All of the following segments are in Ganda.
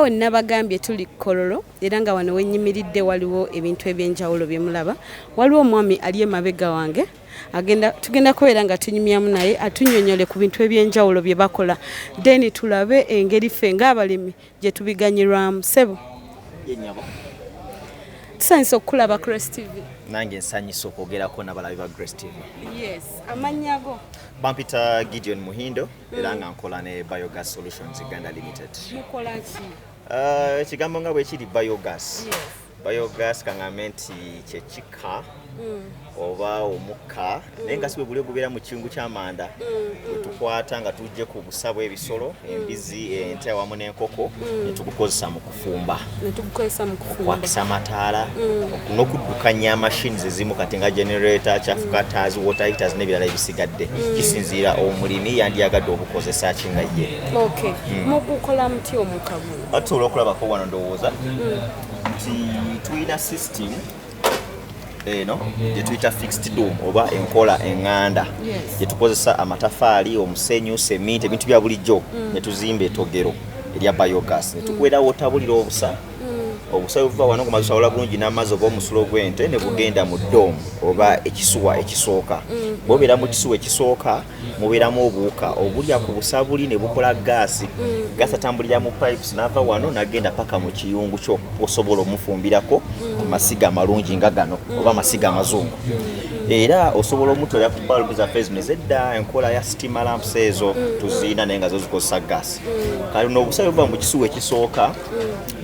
Ngawe nabagambye tuli Kololo era nga wano wenyimiridde waliwo ebintu ebyenjawulo bye mulaba. Waliwo omwami ali emabega wange tugenda kubeera nga tunyumyamu naye atunnyonnyole ku bintu ebyenjawulo bye bakola. Then tulabe engeri ffe ng'abalimi gye tubiganyirwamu. Ssebo tusanyusa okukulaba Grace TV. Nange nsanyusa okwogerako n'abalabi ba Grace TV. Yes, amannya go? Bampita Gideon Muhindo era nga nkola ne Biogas Solutions Uganda Limited. Mukola ki? Ekigambo nga bwe kiri Biogas. Yes. Biogas kaŋŋambe nti kye kika oba omukka naye nga si bwe guli ogubeera mu kiyungu ky'amanda bwe tukwata nga tujje ku busa bw'ebisolo embizi ente awamu n'enkoko ne tugukozesa mu kufumba okwakisa amataala n'okuddukanya mashini ezimu kati nga generator, chaff cutters, water heaters n'ebirala ebisigadde kisinziira omulimi yandiyagadde obukozesa ki nga ye. Okay. Mugukola muti omukka guno? Atusobola okulabako wano ndowooza nti tulina system eno gye tuyita fixed dome oba enkola eŋŋanda gye tukozesa amatafaali, omusenyu, cement, ebintu bya bulijjo ne tuzimba ettogero erya biogas ne tukwerawo otabulira obusa obuva wano ku mazzi bulungi n'amazzi oba omusulo gw'ente ne bugenda mu dome oba ekisuwa ekisooka. Bw'obeera mu kisuwa ekisooka mubeeramu obuwuka obulya ku busa buli ne bukola gaasi. Gaasi atambulira mu pipes n'ava wano n'agenda paka mu kiyungu kyo osobola omufumbirako amasiga amalungi nga gano oba amasiga amazungu. Era osobola omutwala ku bulb zaffe zino ez'edda enkola ya steam lamps ezo tuziina naye nga zo zikozesa gaasi. Kale n'obusa buva mu kisuwa ekisooka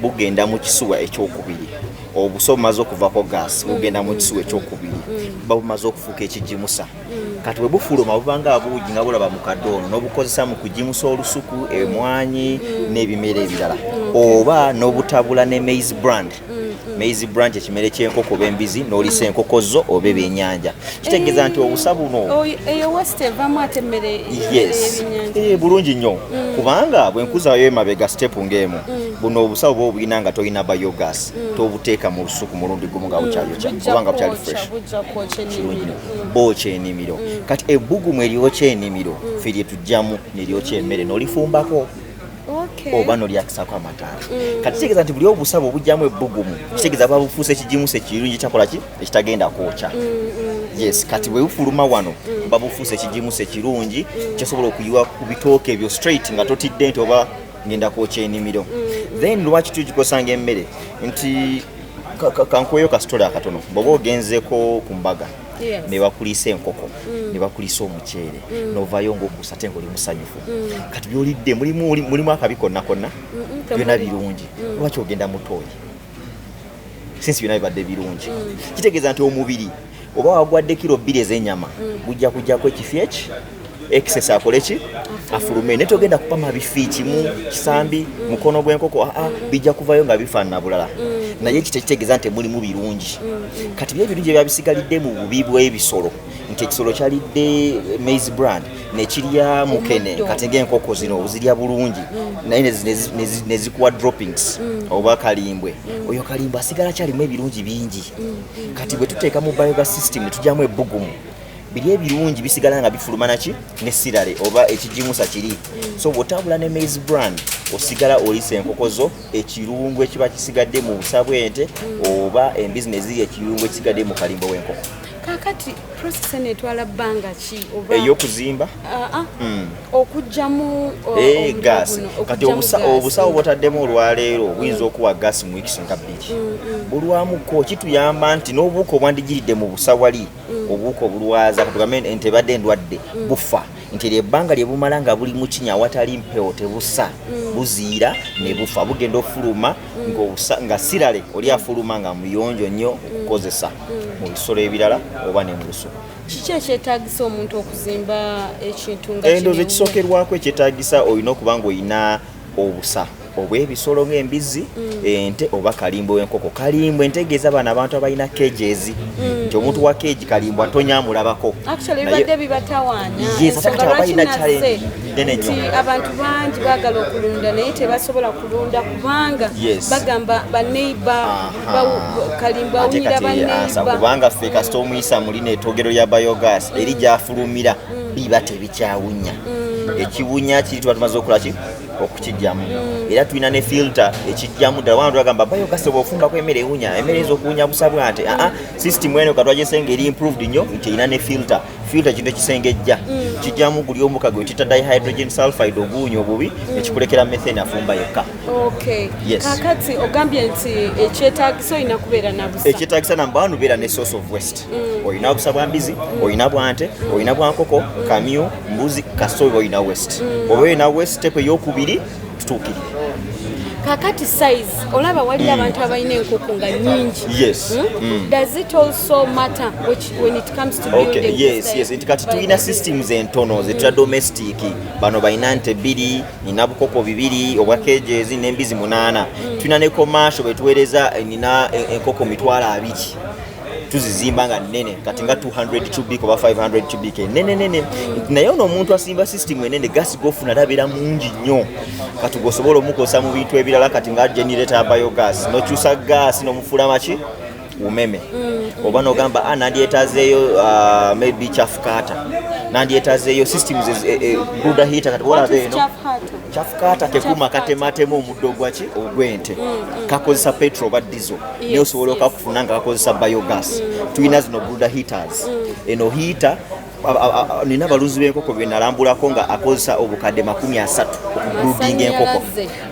bugenda mu kisuwa ekyokubiri. Obusa bumaze okuvako gaasi bugenda mu kisuwa ekyokubiri buba bumaze okufuuka ekigimusa. Kati bwe bufuluma bubanga abuugi nga bulaba mu kadoono n'obukozesa mu kugimusa olusuku, emwanyi n'ebimera ebirala oba n'obutabula ne maize brand. Maize brand ekimere ky'enkoko oba embizi n'olisa enkoko zo oba ebyennyanja. Kitegeeza nti obusa buno eyo west evaamu ate emmere ebyennyanja bulungi nnyo kubanga bwe nkuzaayo emabega step ng'emu buno obusa oba obulina nga tolina biogas tobuteeka mu lusuku mulundi gumu nga bukyayokya kubanga bukyali fresh bookya ennimiro. Kati ebbugumu eryokya ennimiro ffe lye tujjamu ne lyokya emmere n'olifumbako oba n'olyakisaako amataala. Kati kitegeeza nti buli obusabo obujjamu ebbugumu kitegeeza babufuusa ekigimusa ekirungi kyakola ki ekitagenda kwokya. Yes, kati bwe bufuluma wano babufuusa ekigimusa ekirungi kyosobola okuyiwa ku bitooke ebyo straight nga totidde nti oba ngenda kwokya ennimiro. Then lwaki tugikozesa ng'emmere nti kankuweyo kasitole akatono bw'oba ogenzeko ku mbaga ne bakuliisa enkoko ne bakuliisa omuceere n'ovaayo ng'okuusa ate ng'oli musanyufu. Kati by'olidde mulimu akabi konna konna byonna birungi lwaki ogenda mutooyi sinsi byonna bibadde birungi. Kitegeeza nti omubiri oba wagwadde kiro 2 ez'ennyama gujja kujjako ekifi eki excess akole ki afulume ne togenda kupama bifi kimu kisambi mukono gw'enkoko bijja kuvayo nga bifaanana bulala naye kitegeeza nti mulimu birungi. Kati byebirungi byabisigalidde mu bubi bw'ebisolo nti ekisolo kyalidde maize brand nekirya mukene kati ng'enkoko zino ozirya bulungi naye nezikuwa droppings oba kalimbwe oyo kalimbwe asigala kyalimu ebirungi bingi. Kati bwe tuteeka mu biogas system ne tujjamu ebbugumu biri ebirungi bisigala nga bifuluma naki ne sirale oba ekigimusa kiri. So bw'otambula ne maize brand osigala olisa enkoko zo ekirungu ekiba kisigadde mu busa bw'ente oba embizi ne ziri ekirungu ekisigadde mu kalimbo w'enkoko. Kakati process etwala bbanga ki oba ey'okuzimba okugyamu gaasi. Kati obusa obwotaddemu olwaleero buyinza okuwa gaasi mu wiiki nga 2 bulwamuko kituyamba nti n'obuwuka obwandigiridde mu busa wali obuwuka obulwaza katugambe ente badde endwadde bufa nti ebbanga lye bumala nga buli mu kinya awatali mpewo tebusa buziira ne bufa bugenda ofuluma nga sirale oli afuluma nga muyonjo nnyo okukozesa mu bisolo ebirala oba ne mu lusuku. Kiki ekyetaagisa omuntu okuzimba ekintu nga endowooza ekisookerwako ekyetaagisa olina okuba nga olina obusa obw'ebisolo ng'embizi ente oba kalimbo w'enkoko. Kalimbo entegeeza bano abantu abalina cages nti omuntu wa cage kalimbo atonyamulabako bibadde bibatawaanya abantu bangi baagala okulunda naye tebasobola kulunda kubanga bagamba baneiba kalimbo awunyira baneiba kubanga ffe kasita omuyisa mulina ettogero lya biogas eri gyafulumira biba tebikyawunya. Ekiwunya kiri tuba tumaze okukola ki okukijjamu era tulina ne filter ekijjamu ddala abantu bagamba biogas bw'ofumbako emmere ewunya emmere ezo okuwunya busa bwate system eno katwagyesenge eri improved nnyo nti erina ne filter kintu ekisengejja kijjamu guli omuka gwe tita dihydrogen sulfide obuwunya obubi ekikulekera methane afumba yekka. Kakati ogambye nti ekyetaagisa olina kubeera na busa. Ekyetaagisa namba wano beera ne source of waste. Olina busa bwa mbizi, olina bwa nte, olina bwa nkoko, kamyu, mbuzi, kasooba olina waste. Oba olina waste step ey'okubiri tutuukirire. Kakati size olaba wali abantu abalina enkoko nga nyingi. Yes. Does it also matter when it comes to building? Yes. Nti kati tulina systems entono zetula domestic bano balina nte 2 nina bukoko 2 obwa cages n'embizi 8 tulina ne commercial betuweereza nina enkoko 200 tuzizimba nga nnene kati nga 200 cubic oba 500 cubic nene naye ono omuntu asimba system enene gas gofuna labira mungi nnyo kati gosobola omukosa mu bintu ebirala kati nga generator biogas nokyusa gas nomufula maki umeme oba nogamba nandyetazeeyo maybe chafukata nandyetazeeyo systems brooder heater kati walabe eno chafukata kekuma katematemu omuddo gwaki ogwente kakozesa petrol oba diesel naye osobola okakufuna nga kakozesa biogas tulina zino brooder heaters eno heater nina abalunzi b'enkoko bye nalambulako nga akozesa obukadde 30 okubrudinga enkoko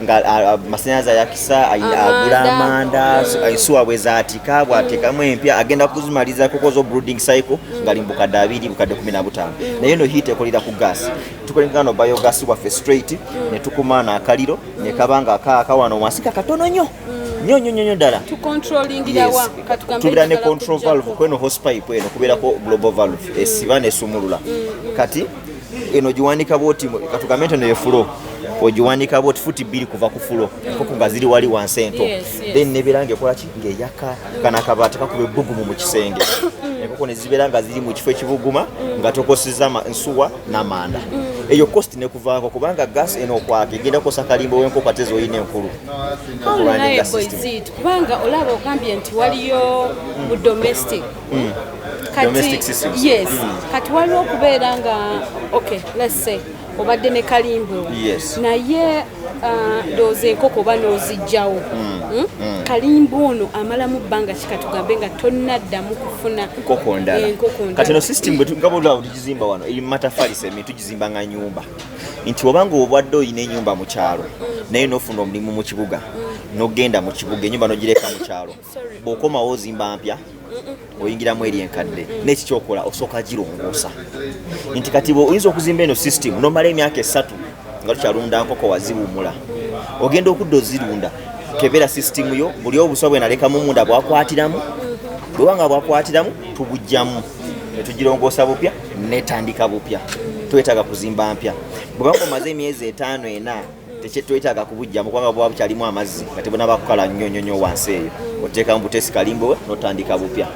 nga masanyaza yakisa agula amanda ensuwa bwe zaatika bw'ateekamu empya agenda kuzimaliza enkoko zo brooding cycle ngali mu bukadde 2 bukadde 15 naye eno hiita ekolera ku gas tukolera no biogas waffe straight ne tukumaana akaliro ne kabanga akawano mwasika katono nnyo nnyo ddala tubeera ne control valve kweno hose pipe eno kubeerako global valve esiba nesumulula kati eno giwanika bwoti katugambe nti neyo fulo ogiwanika bwoti futi 2 kuva ku fulo enkoko nga ziri wali wansi ento then nebeera ngaekolaki ng'eyaka kana akabaati kakuba ebbugumu mu kisenge enkoko ne zibeera nga ziri mu kifo ekibuguma nga tokoseza nsuwa n'amanda eyo cost ne kuvaako kubanga gas eno okwaka egenda kukosa kalimbo w'enkoko ate z'olina enkulu kubanga olaba ogambye nti waliyo mu domestic kati waliwo okubeera nga let's say obadde ne kalimbwe naye ndowooza enkoko oba n'ozijjawo kalimba ono amalamu bbanga kikatugambe nga tonnaddamu kufuna nkoko ndala kati no system nga bwolaba tugizimba wano eri matafali semi tugizimba nga nyumba nti obanga obwadde oyina ennyumba mu kyalo naye n'ofuna omulimu mu kibuga n'ogenda mu kibuga ennyumba n'ogireka mu kyalo bw'okomawo ozimba mpya oyingiramu eri enkadde n'eki kyokola osooka girongoosa nti kati oyinza okuzimba eno system nomala emyaka 3 nga tukyalunda nkoko waziwumula ogenda okudda ozirunda kebera system yo buli obuswa bwe nalekamu munda bwakwatiramu bwewanga bwakwatiramu tubujjamu netugirongoosa bupya netandika bupya twetaaga kuzimba mpya bwebanga omaze emyezi 5-4 twetaaga kubujjamu kubanga bwaba bukyalimu amazzi nga tebona bakukala nnyo wansi eyo oteekamu butesi kalimbo we notandika bupya.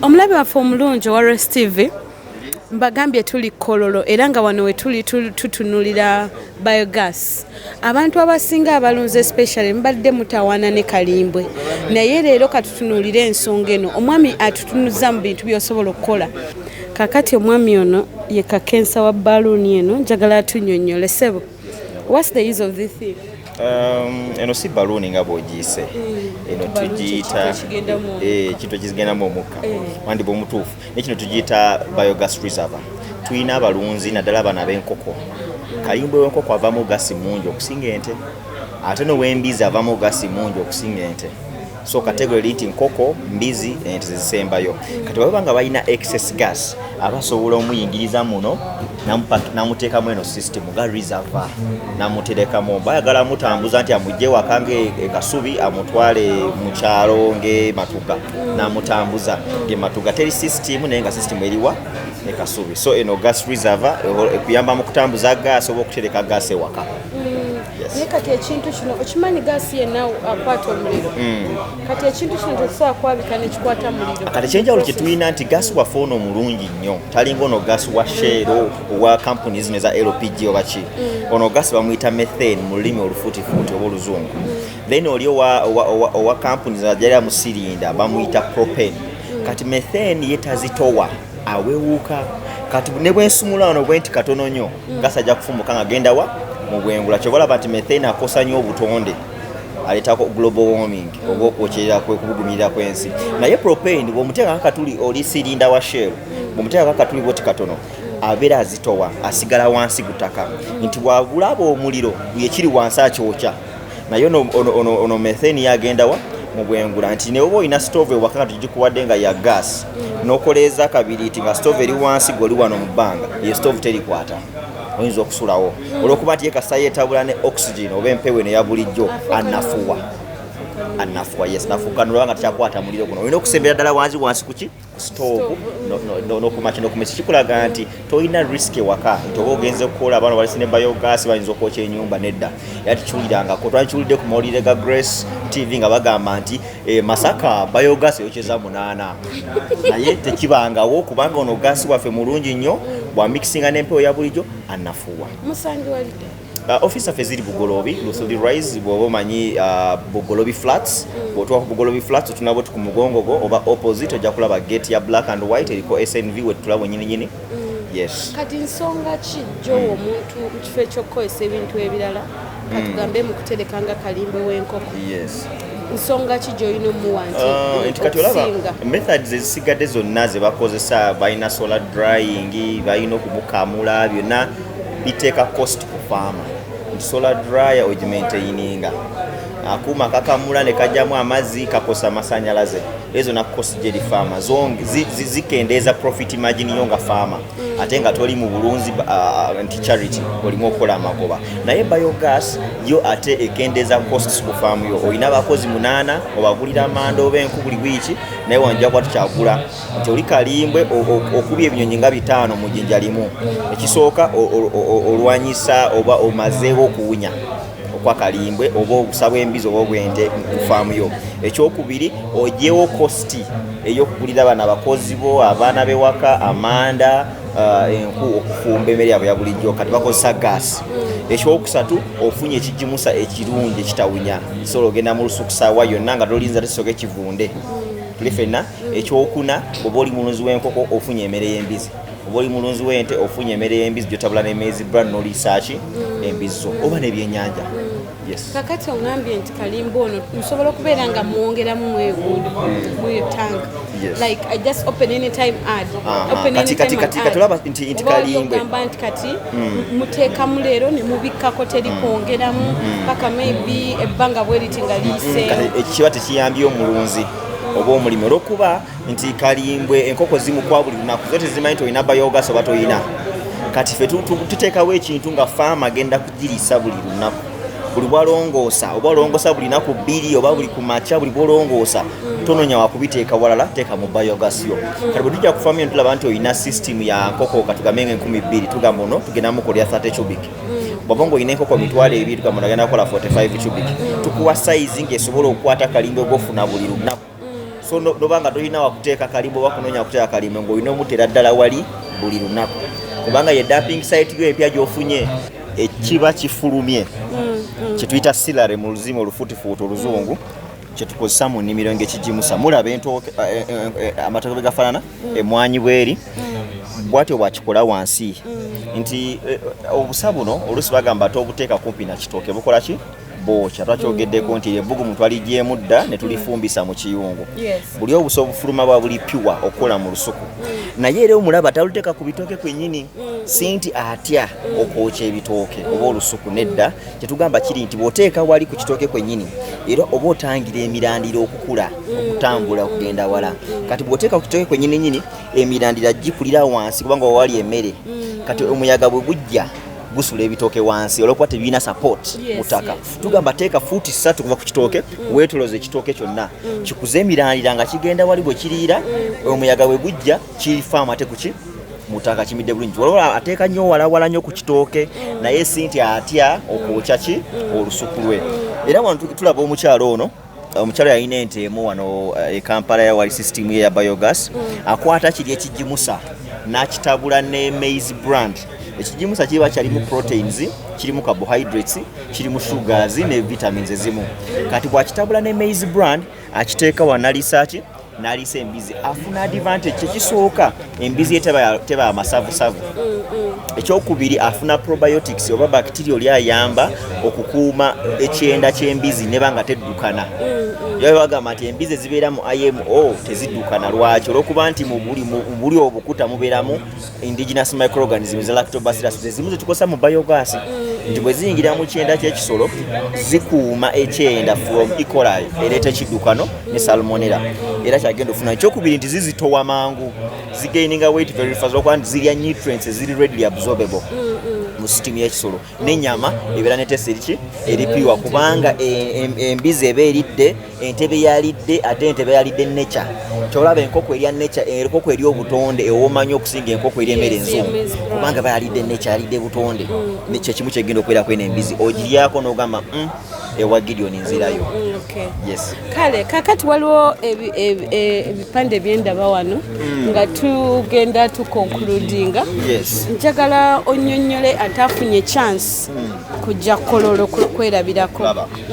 Omulabe waffe omulungi wa Rest TV mbagambye tuli Kololo era nga wano we tuli tutunulira biogas abantu abasinga abalunze especially mbadde mutawana ne kalimbwe naye leero katutunulire ensonga eno omwami atutunuza mu bintu byosobola okukola kakati omwami ono ye kakensa wa baluni eno njagala atunyonyole sebo what's the use of this thing? Eno si baluni nga bwogiyise eno tugiyita kintu ekigendamu omukka wandi bw'omutuufu nekino tugiyita biogas reservoir tulina abalunzi naddala abana ab'enkoko kalimbwe w'enkoko avamu gasi mungi okusinga ente ate n'ow'embizi avamu gasi mungi okusinga ente so category nti nkoko mbizi ente zisembayo kati baba nga balina excess gas abasobola omuyingiriza muno namuteekamu eno system ga reservoir namuterekamu bayagala mutambuza nti amugye wakange ekasubi amutwale mu kyalo ng'ematuga namutambuza ng'ematuga teri system naye nga system eriwa ekasubi so eno gas reservoir ekuyamba mu kutambuza gas oba okutereka gas ewaka. Naye kati ekintu kino okimanyi gaasi yenna akwata omuliro kati ekintu kino tekisobola kwabika nekikwata muliro kati ekyenjawulo kye tulina nti gaasi waffe ono omulungi nnyo talinga ono gaasi wa Shell owa kampuni zino eza LPG oba ki ono gaasi bamuyita methane mu lulimi olufuutifuuti oba oluzungu then oli owa kampuni zajalira mu sirinda bamuyita propane kati methane ye tazitowa awewuuka kati ne bwensumula wano bwe nti katono nnyo gaasi ajja kufumuka nga genda wa mu bwengula kyobalaba nti methane akosa nnyo obutonde aleetako global warming oba okwokyerera kubugumirira kw'ensi naye propane bw'omuteekako akatuli oli sirinda wa shell bw'omuteekako akatuli bwoti katono abeera azitowa asigala wansi ku ttaka nti bwabulaba omuliro yekiri wansi akyokya naye ono methane yagendawa mu bwengula nti ne oba olina stove ewaka nga tugikuwadde nga ya gas n'okoleeza kabiriiti nga stove eri wansi goli wano mu bbanga ye stove terikwata oyinza okusulawo olwokuba nti ye kasita yeetabula ne oxygen oba empewo eno eya bulijjo anafuwa yes nafuukanulwa nga tekyakwata muliro guno olina okusembera ddala wansi kuki stove nokumakinokumesi kikulaga nti tolina risk ewaka nti oba ogenze okukola abaana balisi ne biogas bayinza okwokya ennyumba nedda era tikiwulirangako twakiwulidde ku mawulire ga Grace TV nga bagamba nti Masaka biogas yokyeza 8 naye tekibangawo kubanga ono gasi waffe mulungi nnyo bwa mixinga n'empewo ya bulijjo anafuwa musangi walide office affe ziri Bugolobi Lusuli Rise bw'oba omanyi Bugolobi Flats bw'otuuka ku Bugolobi Flats otunabo ku mugongo go oba opposite ojja kulaba gate ya black and white eriko SNV we tulabo nyini yes kati nsonga ki gy'owa omuntu mu kifo ekyokukozesa ebintu ebirala katugambe mu kuterekanga kalimbe w'enkoko yes nsonga ki gy'olina omuwa nti kati olaba methods ezisigadde zonna ze bakozesa balina solar drying balina okumukamula byonna biteeka cost ku farmer nti solar dryer ogimaintaininga akuuma kakamula ne kajjamu amazzi kakosa masanyalaze ezo na cost gyeri farmer zikendeeza profit margin yo nga farmer ate nga toli mu bulunzi nti charity olimu okukola amagoba naye biogas yo ate ekendeeza costs ku farm yo olina abakozi 8 obagulira amanda oba enku buli wiiki naye wanja kwa tukyagula nti oli kalimbwe okubya ebinyonyi nga 5 mu jjinja limu ekisooka olwanyisa oba omazeewo okuwunya okwakalimbwe oba obusabwa embizi oba obwente ku faamu yo ekyokubiri ogyewo kosti ey'okugulira abaana abakozi bo abaana b'ewaka amanda enku okufumba emmere yabwe ya bulijjo kati bakozesa gaasi ekyokusatu ofunye ekigimusa ekirungi ekitawunya sobola ogenda mu lusukusaawa yonna nga tolinza tesoka ekivunde tuli ffenna ekyokuna oba oli mulunzi w'enkoko ofunye emmere y'embizi oba oli mulunzi w'ente ofunye emmere y'embizi gyotabula ne maize bran n'oliisaaki embizi zo oba n'ebyennyanja yes kakati ongambye nti kalimba ono nsobola okubeera nga mwongeramu muyo tank like I just open anytime ad kati tulaba nti kalimbe ogamba nti kati muteekamu leero ne mubikkako teri kwongeramu paka maybe ebbanga bweriti nga liise ekiba tekiyambye omulunzi oba omulimi olwokuba nti kalimbwe enkoko zimu kwa buli lunaku zo tezimanyi nti olina biogas oba toyina kati ffe tuteekawo ekintu nga faama agenda kugiriisa buli lunaku buli bwalongoosa oba olongoosa buli naku 2 oba buli ku makya buli bwolongoosa tononya wakubiteeka walala teeka mu biogas yo kati bwe tujja kufamu yo tulaba nti olina system ya nkoko katugambe nga 12,000 tugamba ono tugenda mukolera 30 cubic bw'oba ng'olina enkoko 2,000 tugamba ono agenda kukola 45 cubic tukuwa sayizi ng'esobola okukwata kalimbe gw'ofuna buli lunaku so nobanga tolina wakuteeka kalimbe oba kunonya wakuteeka kalimbe ng'olina omutera ddala wali buli lunaku kubanga ye dumping site yo empya gy'ofunye ekiba kifulumye kyetuyita silare mu luzimu olufutifuuti oluzungu kyetukozesa mu nnimiro ng'ekigimusa mulaba amatoke bwe gafaanana emwanyi bweri bwatyo bwakikola wansi nti obusa buno oluusi bagamba tobuteeka kumpi na kitooke bukola ki bookya twakyogeddeko nti ebbugumu twaligyemu dda ne tulifumbisa mu kiyungu buli obusa obufuluma bwa buli piwa okukola mu lusuku naye era omulaba taluteeka ku bitooke kwennyini sinti atya okwokya ebitooke oba olusuku nedda kyetugamba kiri nti bw'oteeka wali ku kitooke kwennyini era oba otangira emirandira okukula okutambula okugenda wala kati bw'oteeka ku kitooke kwennyini nyini emirandira gikulira wansi kubanga wawali emmere kati omuyaga bwe gujja gusula ebitooke wansi olwokuba tebiina support mutaka tugamba teeka fuuti 3 kuva ku kitooke weetoloza ekitooke kyonna kikuze emirandira nga kigenda wali bwe kiriira omuyaga bwe gujja kirifamu ate kuki mutaka kimidde bulungi waliwo ateeka nnyo walawala nnyo ku kitooke naye sinti atya okwokya ki olusuku lwe era wano tulaba omukyalo ono omukyalo yalina ente emu wano e Kampala yawali system ye ya biogas akwata kiri ekigimusa n'akitabula ne maize brand ekigimusa kiba kyalimu proteins kirimu carbohydrates kirimu sugars ne vitamins ezimu kati bwakitabula ne maize brand akiteeka wanalisaaki n'aliisa embizi afuna advantage. Ekisooka embizi ye teba amasavusavu. Ekyokubiri afuna probiotics oba bacteria oli ayamba okukuuma ekyenda ky'embizi ne banga teddukana. Yo bagamba nti embizi ezibeera mu IMO teziddukana. Lwaki? Olw'okuba nti mu buli obukuta mubeeramu indigenous microorganisms lactobacillus ezimu zetukozesa mu biogas. Nti bwe ziyingira mu kyenda ky'ekisolo zikuuma ekyenda from E. coli ereeta ekiddukano ne salmonella. Era kyagenda ofuna. Ekyokubiri nti zizitowa mangu, zigaininga weight very fast olw'okuba nti zirya nutrients eziri readily absorbable mu system y'ekisolo. N'ennyama ebeera ne test eripiwa kubanga embizi eba eridde entebe yalidde ate entebe yalidde nature. Kyolaba enkoko erya nature, enkoko erya obutonde ewomanyi okusinga enkoko erya emmere enzungu kubanga aba yalidde nature, yalidde butonde. Nekyo kimu kyegenda okubeera kwena embizi ogiryako n'ogamba ewa Gideon nzirayo. Yes. Kale kakati waliwo ebipande byendaba wano nga tugenda tukonkludinga. Yes. Njagala onnyonnyole atafunye chance kujja Kololo kwerabirako.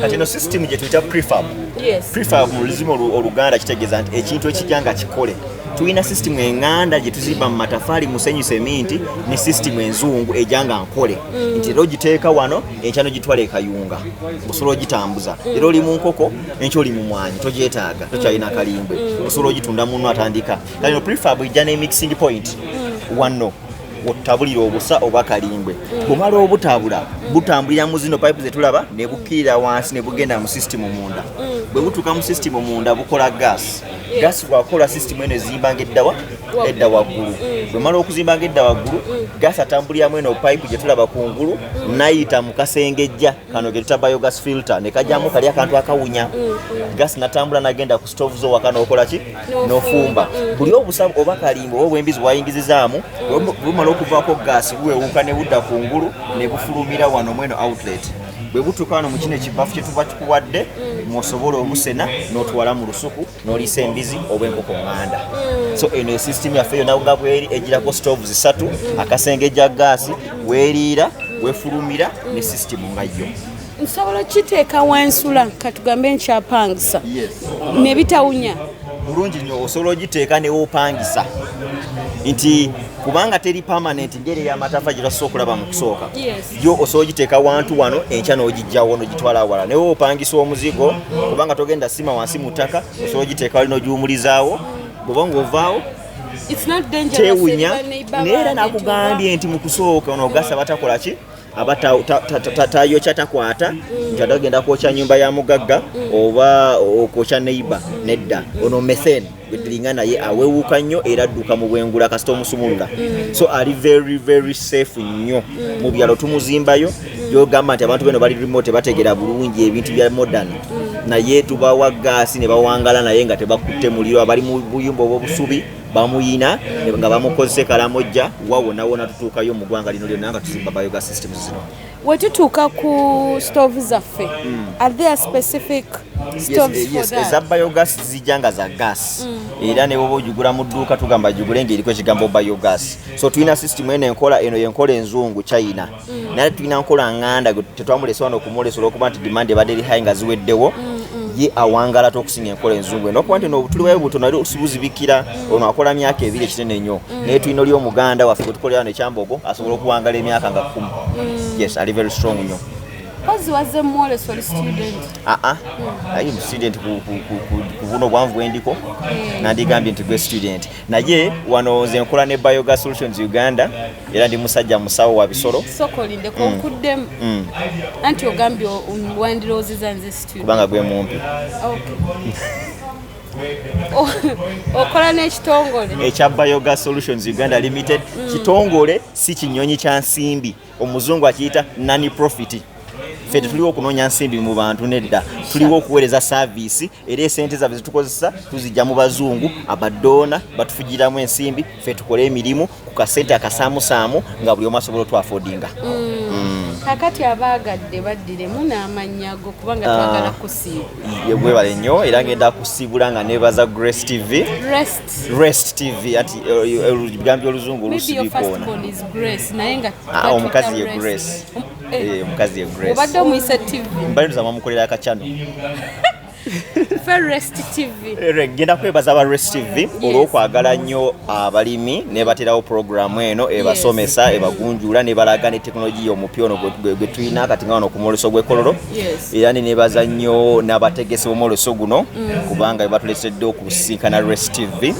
Kati no system gye tuyita prefab. Yes. Prefab mu luzima Oluganda kitegeeza nti ekintu ekijja nga kikole. Tulina system enganda gye tuzimba mu matafali, musenyu, seminti ne system enzungu ejanga nkole. Nti ero giteeka wano enkyano gitwala ekayunga. Osobola ogitambuza. Ero oli mu nkoko, enkyo oli mu mwanyi, togyetaaga, tokyalina kalimbe. Osobola ogitunda munno atandika. Kali no prefab ejja ne mixing point. Wano otabulira obusa oba kalimbe. Bumala obutabula butambulira mu zino pipe zetulaba ne bukirira wansi ne bugenda mu system munda. Bwe butuka mu system munda bukola gas. Gas bwakola system eno ezimba ng'eddawa edda waggulu. Bwe mala okuzimba ng'edda waggulu, gas atambuliramu eno pipe gye tulaba kungulu nayita mu kasengejja kano ge tuta biogas filter ne kajjamu kali akantu akawunya. Gas natambula nagenda ku stove zo wakano okola ki n'ofumba. Buli obusa oba kalimbe oba embizi wayingizizaamu bumala okuvaako gas buwewuka ne budda kungulu ne bufulumira wano mweno outlet. Bwe butuuka wano mu kino ekibafu kye tuba tukuwadde mwosobola omusena n'otwala mu lusuku n'oliisa embizi oba enkoko nganda. So eno system yaffe yonna nga bweri egirako stoves 3, akasengejja gaasi, weeriira, wefulumira ne system nga yo. Nsobola kiteeka wansula katugambe nkyapangisa. Yes. Ne bitawunya. Bulungi nnyo osobola ogiteeka ne woopangisa. Nti kubanga teri permanent ngeri y'amatafa gye twasobola okulaba mu kusooka. Yo osobola ogiteeka wantu wano enkya n'ogijjawo n'ogitwala awala. Ne woopangisa omuzigo kubanga togenda sima wansi mu ttaka, osobola ogiteeka wali n'ogiwumulizaawo. Bw'oba ng'ovaawo tewunya. Neera nakugambye nti mu kusooka onoogasa batakola ki? Abatayokya takwata nti atagenda kwokya nyumba ya mugagga oba okwokya neighbor nedda. Ono methane bwediringa naye awewuuka nnyo era adduka mu bwengula kasita omusumulula. So ali very very safe nnyo. Mu byalo tumuzimbayo yogamba nti abantu beno bali remote bategera bulungi ebintu bya modern. Naye tubawa gaasi ne bawangala naye nga tebakutte muliro. Abali mu buyumba obw'obusubi bamuyina nga bamukozese kalamojja wawona tutuukayo mu ggwanga lino lyonna nga tuzimba biogas systems zino. Wetutuuka ku stove zaffe, are there specific stoves for that? Eza biogas zijjanga za gas. Era ne bwoba ogigula mu dduuka tugamba gigule ng'eriko ekigambo biogas. So tulina system eno enkola enzungu China. Naye tulina nkola nganda tetwamulesa wano okumulesa olw'okuba nti demand ebadde eri high nga ziweddewo. Ye awangala tokusinga enkola enzungu eno okuba nti n'obutuli bwayo butono ali osubuzibikira ono akola myaka 2 ekinene nnyo. Naye tulina oli omuganda waffe gwe tukolera n'ekyambogo asobola okuwangala emyaka nga 10. Yes, ali very strong nnyo. Kozi waze mwolesa oli student? Ayi student ku buno bwanvu bwendiko nandigambye nti gwe student. Naye wano nze nkola ne Biogas Solutions Uganda era ndi musajja musawo wa bisolo. Sokolinde ko nkuddemu. Anti ogambye wandirooziza nze student. Kubanga gwe mumpi. Okola n'ekitongole ekya Biogas Solutions Uganda Limited. Kitongole si kinyonyi kya nsimbi, omuzungu akiyita non profit. Ffe tuliwo okunoonya nsimbi mu bantu nedda, tuliwo okuweereza service era esente zaffe zitukozesa tuzijja mu bazungu abadoona batufugiramu ensimbi, ffe tukole emirimu ku kasente akasaamusaamu nga buli omu asobola otwafoodinga. Kakati abaagadde baddiremu n'amannya go kubanga twagala kusiiba. Bwebale nnyo era ngenda kusiibula nga nebaza Grace TV. Rest TV ati olugambye oluzungu olusiibikoona. Omukazi ye Grace. Omukazi ye Grace. Obadde omuyise TV. Mbali tuzama mukolera akachano. Rest TV. Genda kwebaza aba Rest TV olw'okwagala nnyo abalimi ne baterawo programu eno ebasomesa ebagunjula ne balaga ne tekinologiya omupya ono gwe tulina kati nga wano ku mwoleso gw'ekololo era ne nebaza nnyo n'abategesi b'omwoleso guno kubanga batuleetedde okusinkana Rest TV.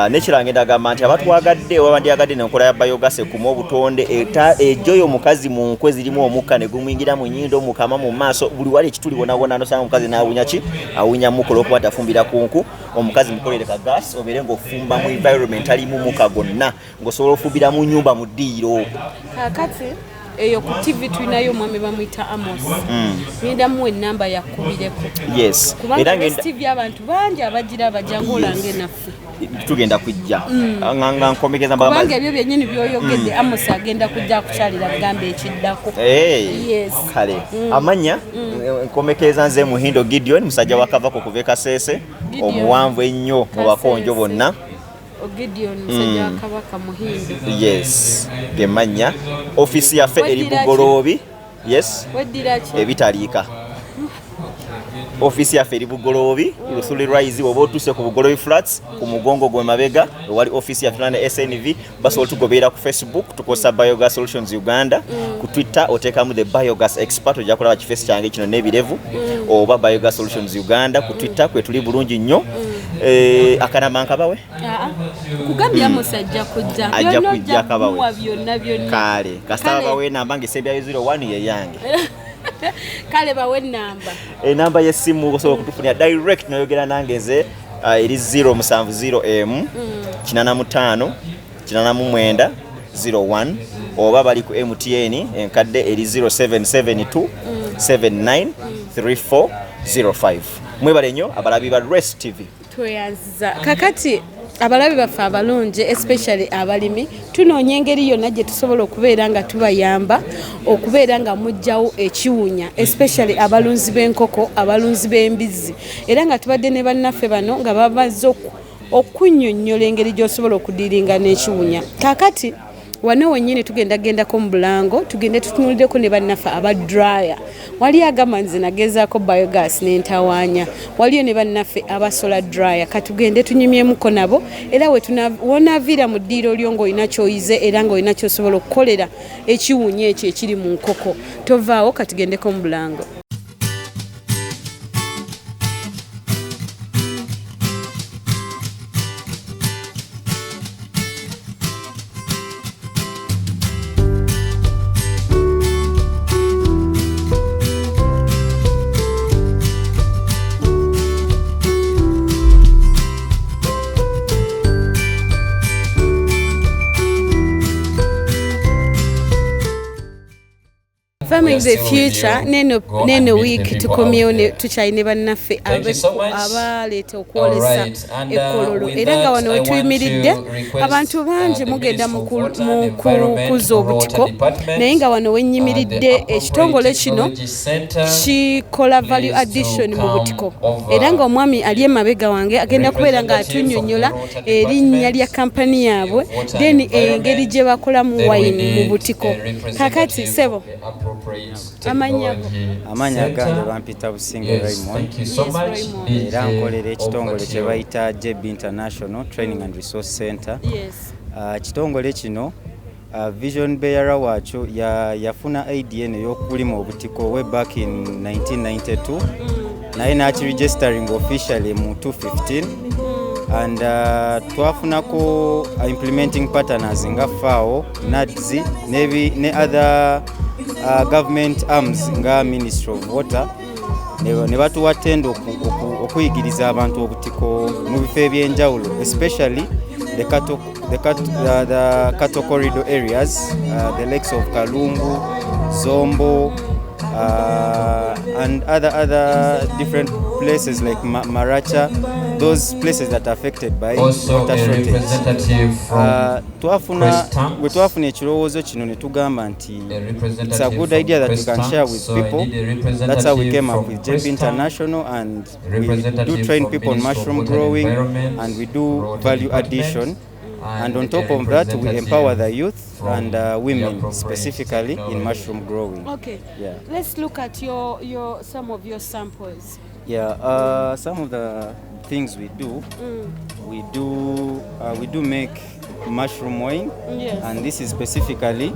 Nekiranga endagamba nti abatwagadde oba bandyagadde n'enkola ya Biogas ekuma obutonde ejoyo omukazi mu nkwe zirimu omukka ne gumuyingira mu nnyindo mukama mu maaso buli wali ekituli bonabona nosanga omukazi n'awunya ki awunya mukola okuba tafumbira ku nku omukazi mukolere ka gas obeere ng'ofumba mu environment alimu muka gonna ng'osobola ofumbira mu nnyumba mu ddiiro. Kakati eyo ku TV tulinayo mwami bamuyita Amos. Ngenda mu enamba yakubireko. Yes. Era ngenda TV abantu bangi abagira bajangu olange naffe. Tugenda kujja nga nkomekeza mbagamba bangi ebyo byennyini byoyogedde Amos agenda kujja kukyalira bigambo ekiddako. Yes. Kale amanya nkomekeza nze Muhindo Gideon musajja wakavako kuva Kasese omuwanvu ennyo mu bakonjo bonna. Gideon musajja wakavaka Muhindo. Yes. Gemanya ofisi yaffe eri Bugoloobi. Yes. Ebitaliika. Ofisi yaffe eri Bugoloobi Lusuli Rise oba otuse ku Bugoloobi Flats ku mugongo gwe mabega wali ofisi yaffe na SNV basobola tugoberera ku Facebook tukosa Biogas Solutions Uganda ku Twitter otekamu the Biogas Expert ojja kulaba kifeesi kyange kino n'ebirevu oba Biogas Solutions Uganda ku Twitter kwe tuli bulungi nnyo. Akanama nkabawe kugambya musajja kujja ajja kujja kabawe byonna kale kasaba bawe namba ngesebya 01 ye yange kale bawe namba enamba y'essimu osobola kutufunira direct noyogera nangeze eri 070M 85 89 01 oba bali ku MTN enkadde eri 0772 79 3405. Mwebale nnyo abalabi ba Rest TV. Tweyanziza kakati abalabi baffe abalungi especially abalimi tunoonya engeri yonna gye tusobola okubeera nga tubayamba okubeera nga mujjawo ekiwunya especially abalunzi b'enkoko abalunzi b'embizi era nga tubadde ne bannaffe bano nga babazze okunnyonnyola engeri gy'osobola okudiiringa n'ekiwunya. Kakati wano wennyini tugendako mu Bulango tugende tutunuliddeko ne bannaffe aba dryer wali agamba nze nagezaako Biogas n'entawaanya waliyo ne bannaffe abasola dryer katugende tunyumyemuko nabo era wonaviira mu ddiiro lyo ng'olina ky'oyize era ng'olina ky'osobola okukolera ekiwunya ekyo ekiri mu nkoko tovaawo katugendeko mu Bulango. Farming the future neno week tukomyewo tukyayine bannaffe abaleeta okwolesa ekkololo era nga wano wetuyimiridde abantu bangi mugenda mu kukuza obutiko naye nga wano wennyimiridde ekitongole kino kikola value addition mu butiko era nga omwami ali emabega wange agenda kubeera nga atunnyonnyola erinnya lya kampani yaabwe then engeri gye bakolamu wayini mu butiko. Kakati sebo amanya gange bampita Businge Raymond era nkolera ekitongole kye bayita JB International Training and Resource Center. Kitongole kino vision bearer waakyo yafuna ADN ey'okulima obutiko way back in 1992 naye nakiregistering officially mu 2015 and twafunako implementing partners nga FAO, NADS ne other government arms nga Ministry of Water ne batuwa tendo okuyigiriza abantu obutiko mu bifo ebyenjawulo especially the cattle corridor areas, the lakes of Kalungu, Zombo, and other different places like Maracha, those places that are affected by water shortage. Twafuna ekirowoozo kino ne tugamba nti it's a good idea that we can share with people. That's how we came up with JB International, and we do train people on mushroom growing and we do value addition. And on top of that, we empower the youth and women specifically in mushroom growing. Okay. Yeah. Let's look at some of your samples. Yeah, some of the things we do, we do make mushroom wine, Yes. and this is specifically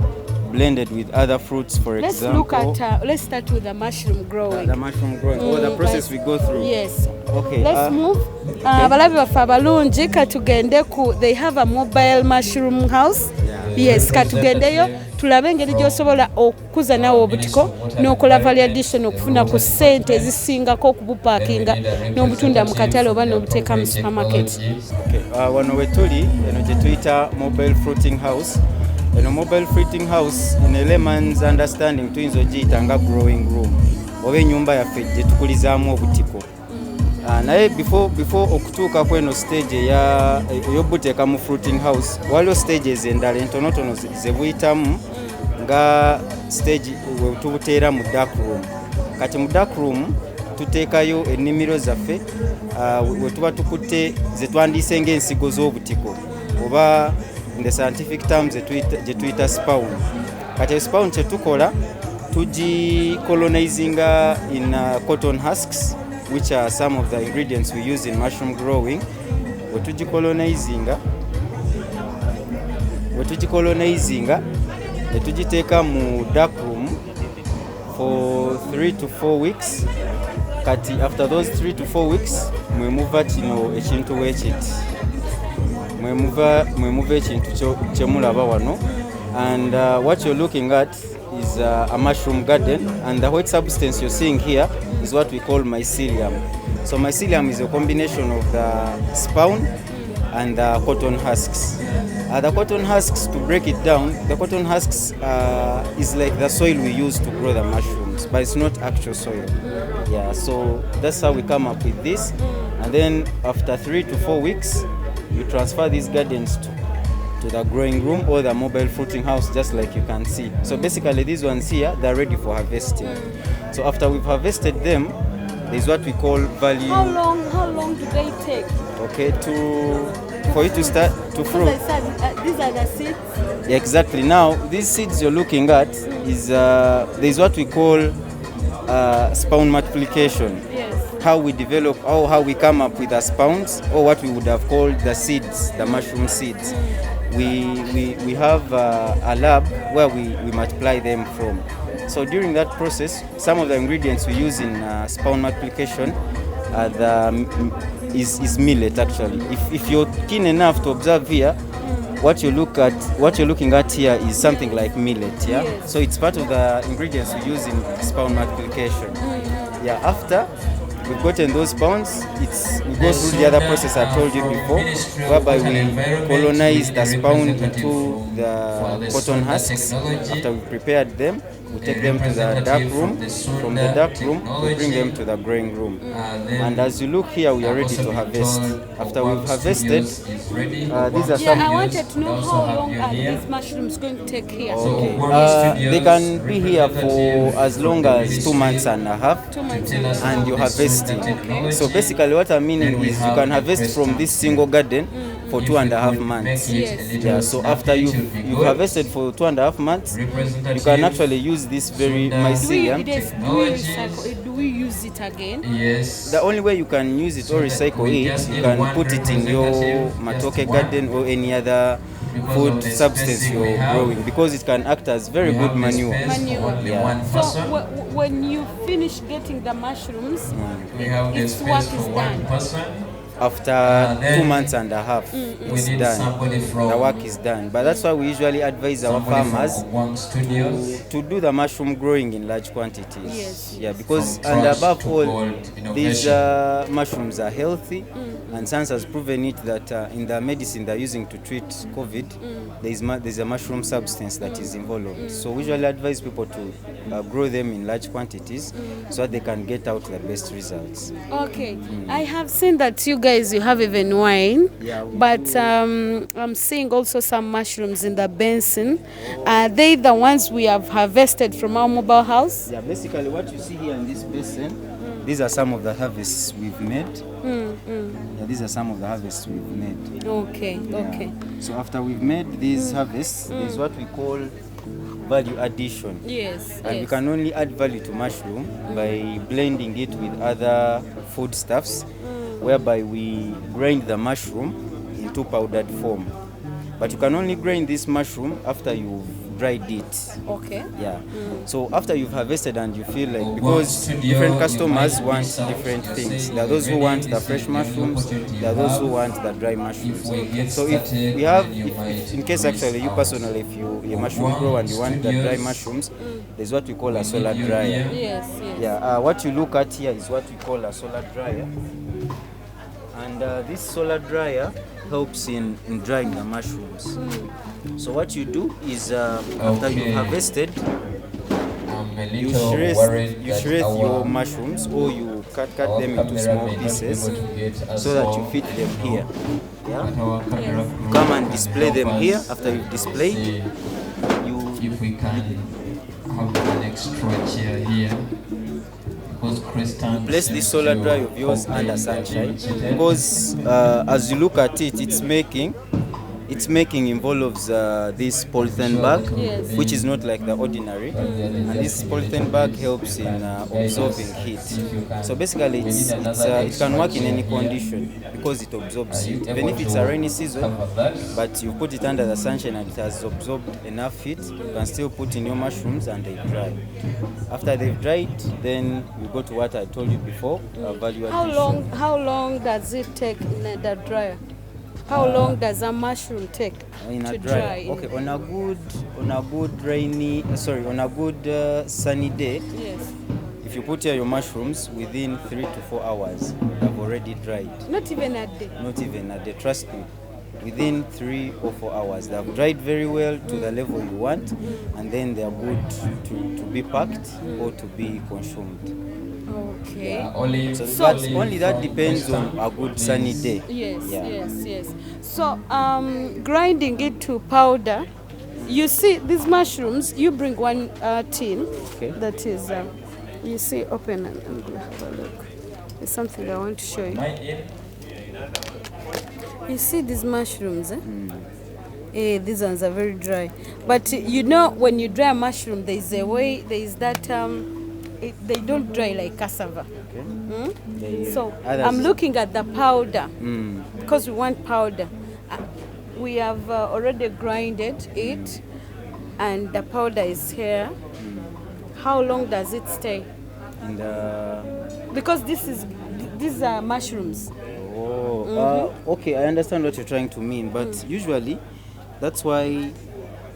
blended with other fruits. For Let's example, look at, let's start with the mushroom growing. the mushroom growing, or the process we go through. Yes. Okay. Let's move. Abalabi baffe abalungi katugende ku, they have a mobile mushroom house. Yes, katugendeyo tulabe engeri gy'osobola okukuza nawe obutiko n'okola validation okufuna ku ssente ezisingako okubupaakinga n'obutunda mu katale oba n'obuteeka mu supermarket. Okay. Wano we tuli eno gye tuyita mobile fruiting house. Eno mobile fruiting house in a layman's understanding tuyinza ogiyita nga growing room oba ennyumba yaffe gye tukulizaamu obutiko. Naye before okutuuka ku eno stage ey'obuteeka mu fruiting house, waliwo stages endala entonotono ze buyitamu nga stage we tubuteera mu dark room. Kati mu dark room tuteekayo ennimiro zaffe we tuba tukutte ze twandiise ng'ensigo z'obutiko oba in the scientific terms gye tuyita spawn. Kati spawn kye tukola tugicolonizinga in cotton husks, which are some of the ingredients we use in mushroom growing. We tugicolonizinga ne tugiteeka mu dark room for 3 to 4 weeks. Kati after those 3 to 4 weeks mwemuva kino ekintu weekiti, mwemuva ekintu kyemulaba wano, and what you're looking at is a mushroom garden, and the white substance you're seeing here is what we call mycelium. So mycelium is a combination of the spawn and the cotton husks. The cotton husks, to break it down, the cotton husks is like the soil we use to grow the mushrooms, but it's not actual soil. Yeah, so that's how we come up with this. And then after 3 to 4 weeks, you transfer these gardens to the growing room or the mobile fruiting house, just like you can see. So basically these ones here, they're ready for harvesting. So after we've harvested them, there's what we call value. How long do they take? Okay, for you to start to fruit. These are the seeds. Yeah, exactly. Now these seeds you're looking at is there's what we call spawn multiplication. Yes. How we develop, or how we come up with the spawns, or what we would have called the seeds, the mushroom seeds. We have a lab where we multiply them from. So during that process, some of the ingredients we use in spawn multiplication is millet actually. If you're keen enough to observe here, what you're looking at here is something like millet, yeah? Yes. So it's part of the ingredients we use in spawn multiplication. Yeah, after we've gotten those spawns, we go through the other process I told you before, whereby we colonize the spawn into the cotton husks. After we prepared them, we take them to the dark room. From the dark room, we bring them to the growing room. And as you look here, we are ready to harvest. After we've harvested, these are some. I wanted to know how long are these mushrooms going to take here? They can be here for as long as 2 months and a half. 2 months and a half. And you're harvesting. So basically what I'm meaning is you can harvest from this single garden for 2.5 months. Yes. Yeah, so after you've harvested for 2.5 months, you can actually use this very mycelium. Do we use it again? Yes. The only way you can use it or recycle it, you can put it in your matoke garden or any other food substance you're growing, because it can act as very good manure. Yeah. So when you finish getting the mushrooms, its work is done. After 2 months and a half, it's done. The work is done. But that's why we usually advise our farmers to do the mushroom growing in large quantities. Yes. Yeah, because and above all, these mushrooms are healthy, and science has proven it that in the medicine they're using to treat COVID, there's a mushroom substance that is involved. So we usually advise people to grow them in large quantities so that they can get out the best results. Okay, I have seen that you guys, you have even wine, but I'm seeing also some mushrooms in the basin. Are they the ones we have harvested from our mobile house? Yeah, basically what you see here in this basin these are some of the harvests we've made. Yeah, these are some of the harvests we've made. Okay, okay. So after we've made these harvests, there's what we call value addition. Yes. And we can only add value to mushroom by blending it with other foodstuffs, whereby we grind the mushroom into powdered form. But you can only grind this mushroom after you've dried it. Okay. Yeah. So after you've harvested and you feel like, because different customers want different things. There are those who want the fresh mushrooms, there are those who want the dry mushrooms. So if we have, if in case actually you personally, if you're a mushroom grower and you want the dry mushrooms, there's what we call a solar dryer. Yes. Yeah. What you look at here is what we call a solar dryer. And this solar dryer helps in drying the mushrooms. So what you do is after you've harvested, you shred your mushrooms, or you cut them into small pieces so that you fit them here. Yeah? You come and display them here. After you've displayed, if we can have an extra chair here. Place this solar dryer of yours under sunshine, because as you look at it, it's making involves this polythene bag, which is not like the ordinary, and this polythene bag helps in absorbing heat. So basically it can work in any condition because it absorbs heat. Even if it's a rainy season, but you put it under the sunshine and it has absorbed enough heat, you can still put in your mushrooms and they dry. After they've dried, then you go to what I told you before, value addition. How long does it take in the dryer? How long does a mushroom take to dry? Okay, on a good sunny day, yes. If you put here your mushrooms, within 3 to 4 hours, they've already dried. Not even a day? Not even a day, trust me. Within 3 or 4 hours, they've dried very well to the level you want, and then they are good to be packed or to be consumed. Okay. But only that depends on a good sunny day. Yes. So grinding it to powder, you see these mushrooms, you bring one tin, okay. That is, you see, open and have a look. There's something I want to show you. You see these mushrooms, these ones are very dry. But you know, when you dry a mushroom, there is that they don't dry like cassava. Okay. So I'm looking at the powder because we want powder. We have already grinded it, and the powder is here. How long does it stay? Because these are mushrooms. Okay, I understand what you're trying to mean, but usually that's why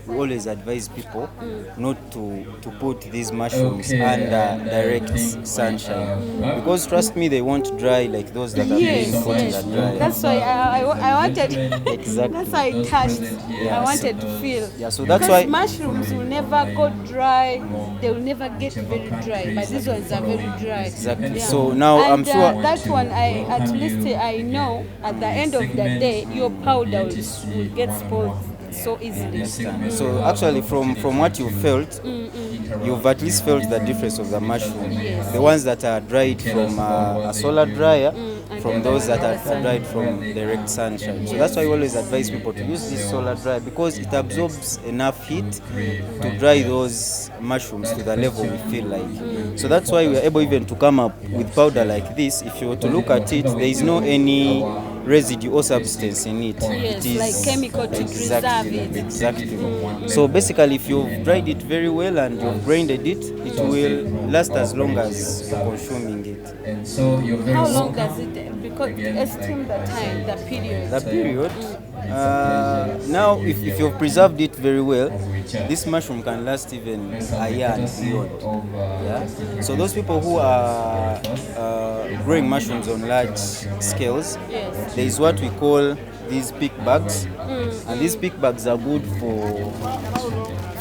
we always advise people not to put these mushrooms under direct sunshine, because trust me, they won't dry like those that are being put in the dryer. That's why I wanted Exactly. That's why I touched. I wanted to feel. Yeah, so that's because why mushrooms will never go dry. They will never get very dry, but these ones are very dry. Exactly. Yeah. So now I'm sure that one, at least I know at the end of the day, your powder will get spoiled so easily. So actually, from what you felt, you've at least felt the difference of the mushroom. Yes. The ones that are dried from a solar dryer, from those that are dried from direct sunshine. So that's why we always advise people to use this solar dryer, because it absorbs enough heat to dry those mushrooms to the level we feel like. So that's why we are able even to come up with powder like this. If you were to look at it, there is no any residue or substance in it. Yes, it is like chemical to preserve it. Exactly. So basically, if you've dried it very well and you've grinded it, it will last as long as you're consuming it. How long does it? Because estimate the time, the period. The period. Now, if you've preserved it very well, this mushroom can last even a year and beyond. Yeah. So those people who are growing mushrooms on large scales, there is what we call these pick bags, and these pick bags are good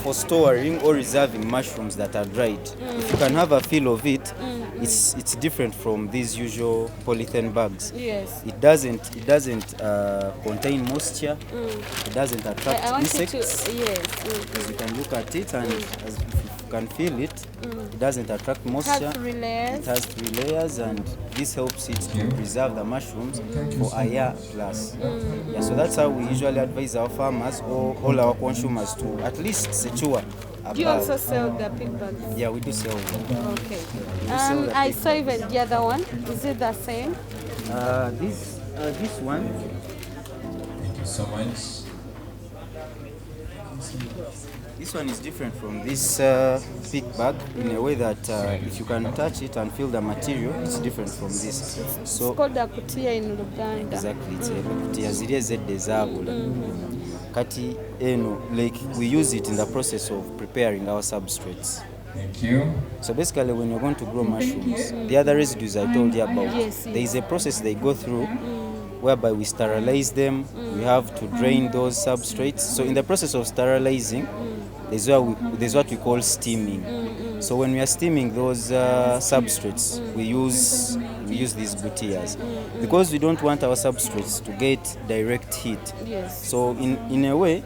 for storing or reserving mushrooms that are dried. If you can have a feel of it, it's different from these usual polythene bags. Yes. It doesn't contain moisture. It doesn't attract insects. Yes. As you can look at it, and as can feel it. It doesn't attract moisture. It has 3 layers, and this helps it to preserve the mushrooms for a year plus. Yeah, so that's how we usually advise our farmers or all our consumers to at least secure. Do you also sell the pig bags? Yeah, we do sell them. Okay. sell the I pig saw even the other one. Is it the same? This one. Thank you so much. This one is different from this pig bag in a way that if you can touch it and feel the material, it's different from this. So It's called a kutia in Uganda. exactly, it's a kutia zile zedde zaabula. Kati eno, like we use it in the process of preparing our substrates. Thank you. So basically, when you're going to grow mushrooms, the other residues I told you about, Yes, there is a process they go through whereby we sterilize them. We have to drain those substrates. So in the process of sterilizing, there's what we call steaming. So when we are steaming those substrates, we use these butias because we don't want our substrates to get direct heat. Yes. So in a way,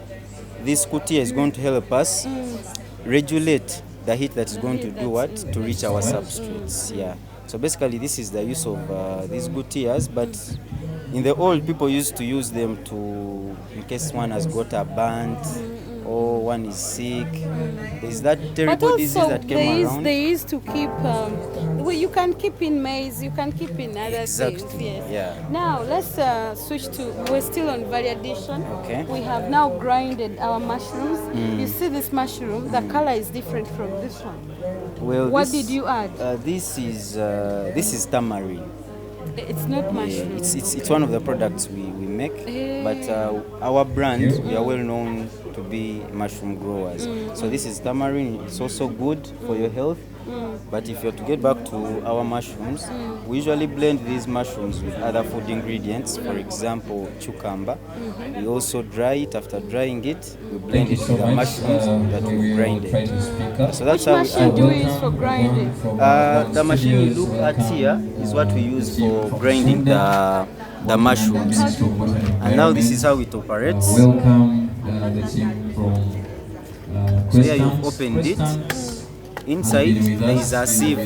this kutia is going to help us regulate the heat that is going to do what? To reach our substrates. Yeah. So basically, this is the use of these butias, but in the old, people used to use them to, in case one has got a burnt or one is sick. There's that But terrible disease also that came around. they used to keep, well, you can keep in maize, you can keep in other Exactly, things. Yes. yeah. Now let's switch to, we're still on value addition. Okay. We have now grinded our mushrooms. You see this mushroom, the color is different from this one. Well, What did you add? This is tamarind. It's not mushroom. It's one of the products we make, but our brand, we are well known to be mushroom growers. So this is tamarind. It's also good for your health. But if you're to get back to our mushrooms, we usually blend these mushrooms with other food ingredients. For example, cucumber. We also dry it. After drying it, we blend it with the mushrooms that we grinded. So that's how we Machine do you use for grinding? the machine you look at here is what we use for grinding the mushrooms. And now this is how it operates. Welcome the team from So here you've opened it. Inside there is a sieve.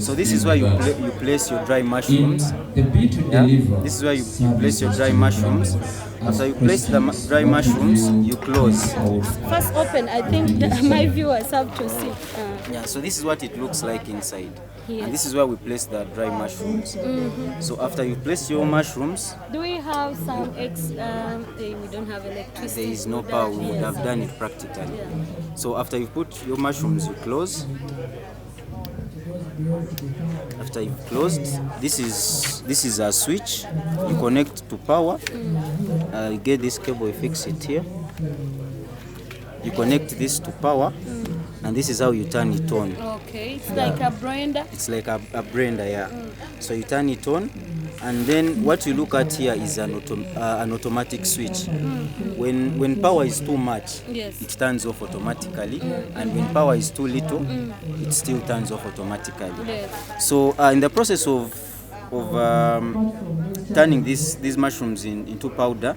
So this is where you place your dry mushrooms. Yeah? This is where you place your dry mushrooms. After you place the dry mushrooms, you close. First open, I think my viewers have to see. Yeah, so this is what it looks like inside. Yes. And this is where we place the dry mushrooms. So after you place your mushrooms, Do we have some we don't have electricity. there is no power. We would have done it practically. So after you put your mushrooms, you close. After you've closed, this is a switch. You connect to power. You get this cable, you fix it here. You connect this to power, and this is how you turn it on. Okay, it's like a blender. It's like a blender, yeah. So you turn it on, and then what you look at here is an automatic switch. When power is too much, Yes. it turns off automatically, and when power is too little, it still turns off automatically. Yes. So in the process of turning these mushrooms into powder,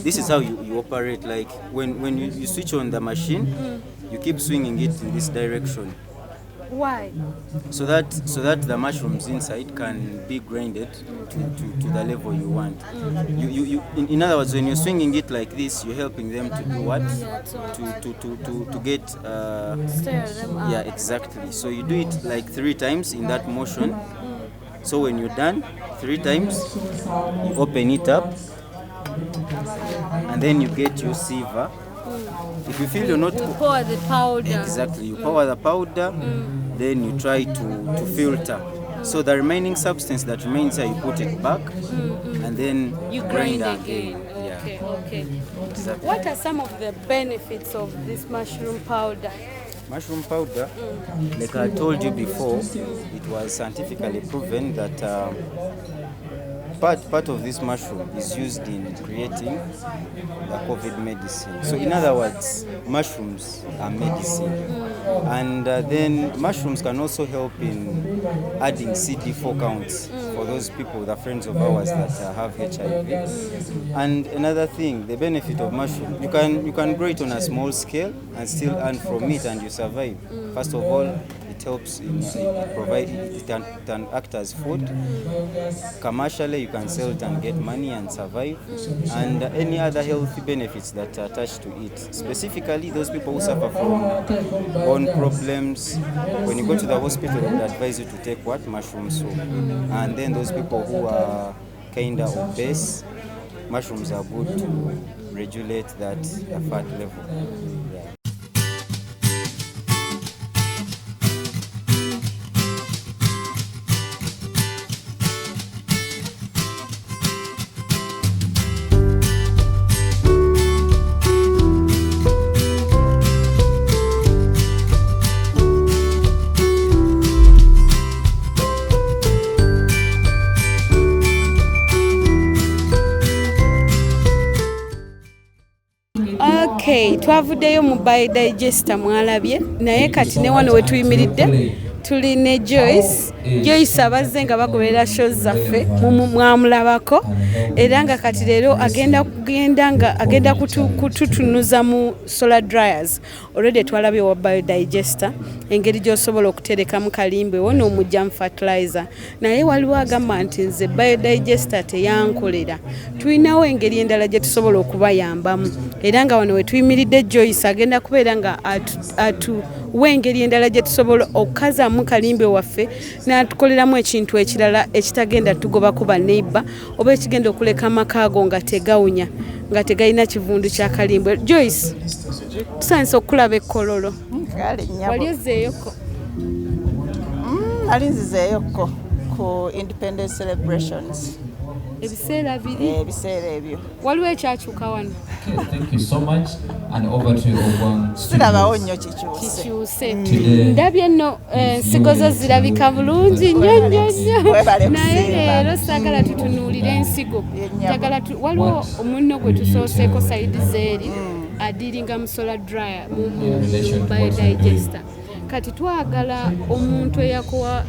this is how you operate. Like when you switch on the machine, you keep swinging it in this direction. Why? So that the mushrooms inside can be grinded to the level you want. In other words, when you're swinging it like this, you're helping them to do what? To get Stir them up. yeah, exactly. So you do it like 3 times in that motion. So when you're done 3 times, you open it up, and then you get your sieve. If you feel you're not You pour the powder. exactly, you pour the powder, then you try to filter. So the remaining substance that remains here, you put it back, and then You grind again. Yeah, Okay, okay. exactly. What are some of the benefits of this mushroom powder? Mushroom powder, like I told you before, it was scientifically proven that part of this mushroom is used in creating the COVID medicine. So in other words, mushrooms are medicine. And then mushrooms can also help in adding CD4 counts, for for those people, the friends of ours that have HIV. And another thing, the benefit of mushroom, you can grow it on a small scale and still earn from it, and you survive. First of all, it helps in it can act as food. Commercially, you can sell it and get money and survive, and any other healthy benefits that are attached to it. Specifically, those people who suffer from bone problems, when you go to the hospital, they would advise you to take what? Mushroom soup. And then those people who are kind of obese, mushrooms are good to regulate that fat level. Yeah. Okay, twavuddeyo mu Biodigester mwalabye, naye kati ne wano we tuyimiridde tuli ne Joyce abazze nga bagoberera shows zaffe mwamulabako, era nga kati leero agenda kututunuza mu solar dryers. Already twalabye wa Biodigester engeri gy'osobola okuterekamu kalimbwe wona omujja mu fertilizer, naye waliwo agamba nti nze Biodigester teyankolera. Tulinawo engeri endala gye tusobola okubayambamu, era nga wano we tuyimiridde Joyce agenda kubeera nga atuwa engeri endala gye tusobola okukazaamu kalimbe waffe n'atukoleramu ekintu ekirala ekitagenda tugoba ba neighbor oba ekigenda okuleka amakaago nga tegawunya nga tegayina kivundu kya kalimbwe. Joyce, tusanise okulaba ekkololo. Wali ozzeeyoko? Ali nzizeeyoko ku independence celebrations. Ebiseera biri? Ebiseera ebyo. Waliwo ekyakyuka wano? Thank you so much, and over to Obwan. Sirabawo nnyo kikyuse. Ndabye nno ensigo zo zirabika bulungi nnyo naye leero saagala tutunuulire ensigo. Waliwo omunno gwe tusooseeko sayidi zeeri adiringa mu solar dryer mu Biodigester. Kati twagala omuntu eyakuwa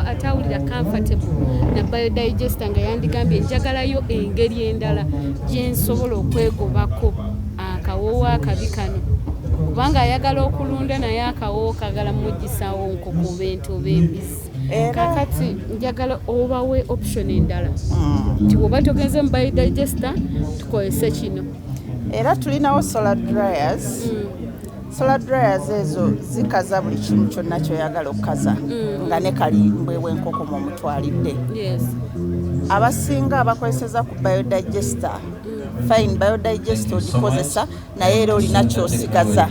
atawulira comfortable na Biodigester nga yandigambye njagalayo engeri endala gyensobola okwegobako akawoowo akabi kano, kubanga ayagala okulunda naye akawoowo kagala mujjisawo nkoko bintu b'embisi. Kakati njagala obawe option endala nti bw'oba togenze mu Biodigester tukozese kino. Era tulinawo solar dryers. Solar dryers ezo zikaza buli kimu kyonna kyoyagala okukaza nga ne kalimbwe w'enkoko mw'omutwalidde. Abasinga abakozeseza ku Biodigester, fine, Biodigester ogikozesa naye era olina kyosigaza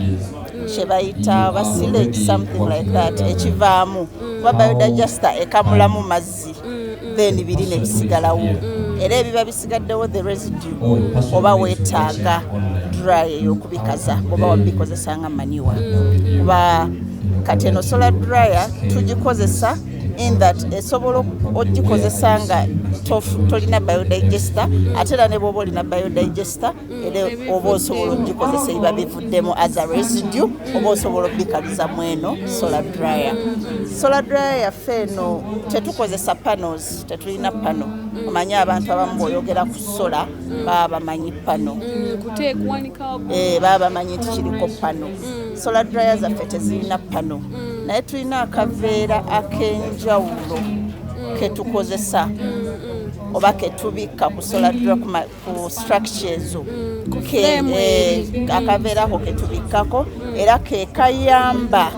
kye bayita silage, something like that, ekivaamu kuba Biodigester ekamulamu mazzi then biri ne bisigalawo, era ebiba bisigaddewo the residue oba weetaaga dry ey'okubikaza oba wabikozesa nga manure. Kuba kati eno solar dryer tugikozesa in that esobola ogikozesa nga tolina Biodigester, ate era ne bw'oba olina Biodigester era oba osobola ogikozesa ebiba bivuddemu as a residue oba osobola obikalizamu eno solar dryer. Solar dryer yaffe eno tetukozesa panels, tetulina pano. Omanyi abantu abamu bw'oyogera ku solar baba bamanyi pano, baba bamanyi nti kiriko pano. Solar dryer zaffe tezirina pano, naye tulina akaveera ak'enjawulo ke tukozesa oba ke tubikka ku solar dryer ku structure ezo, akaveera ako ke tubikkako era ke kayamba,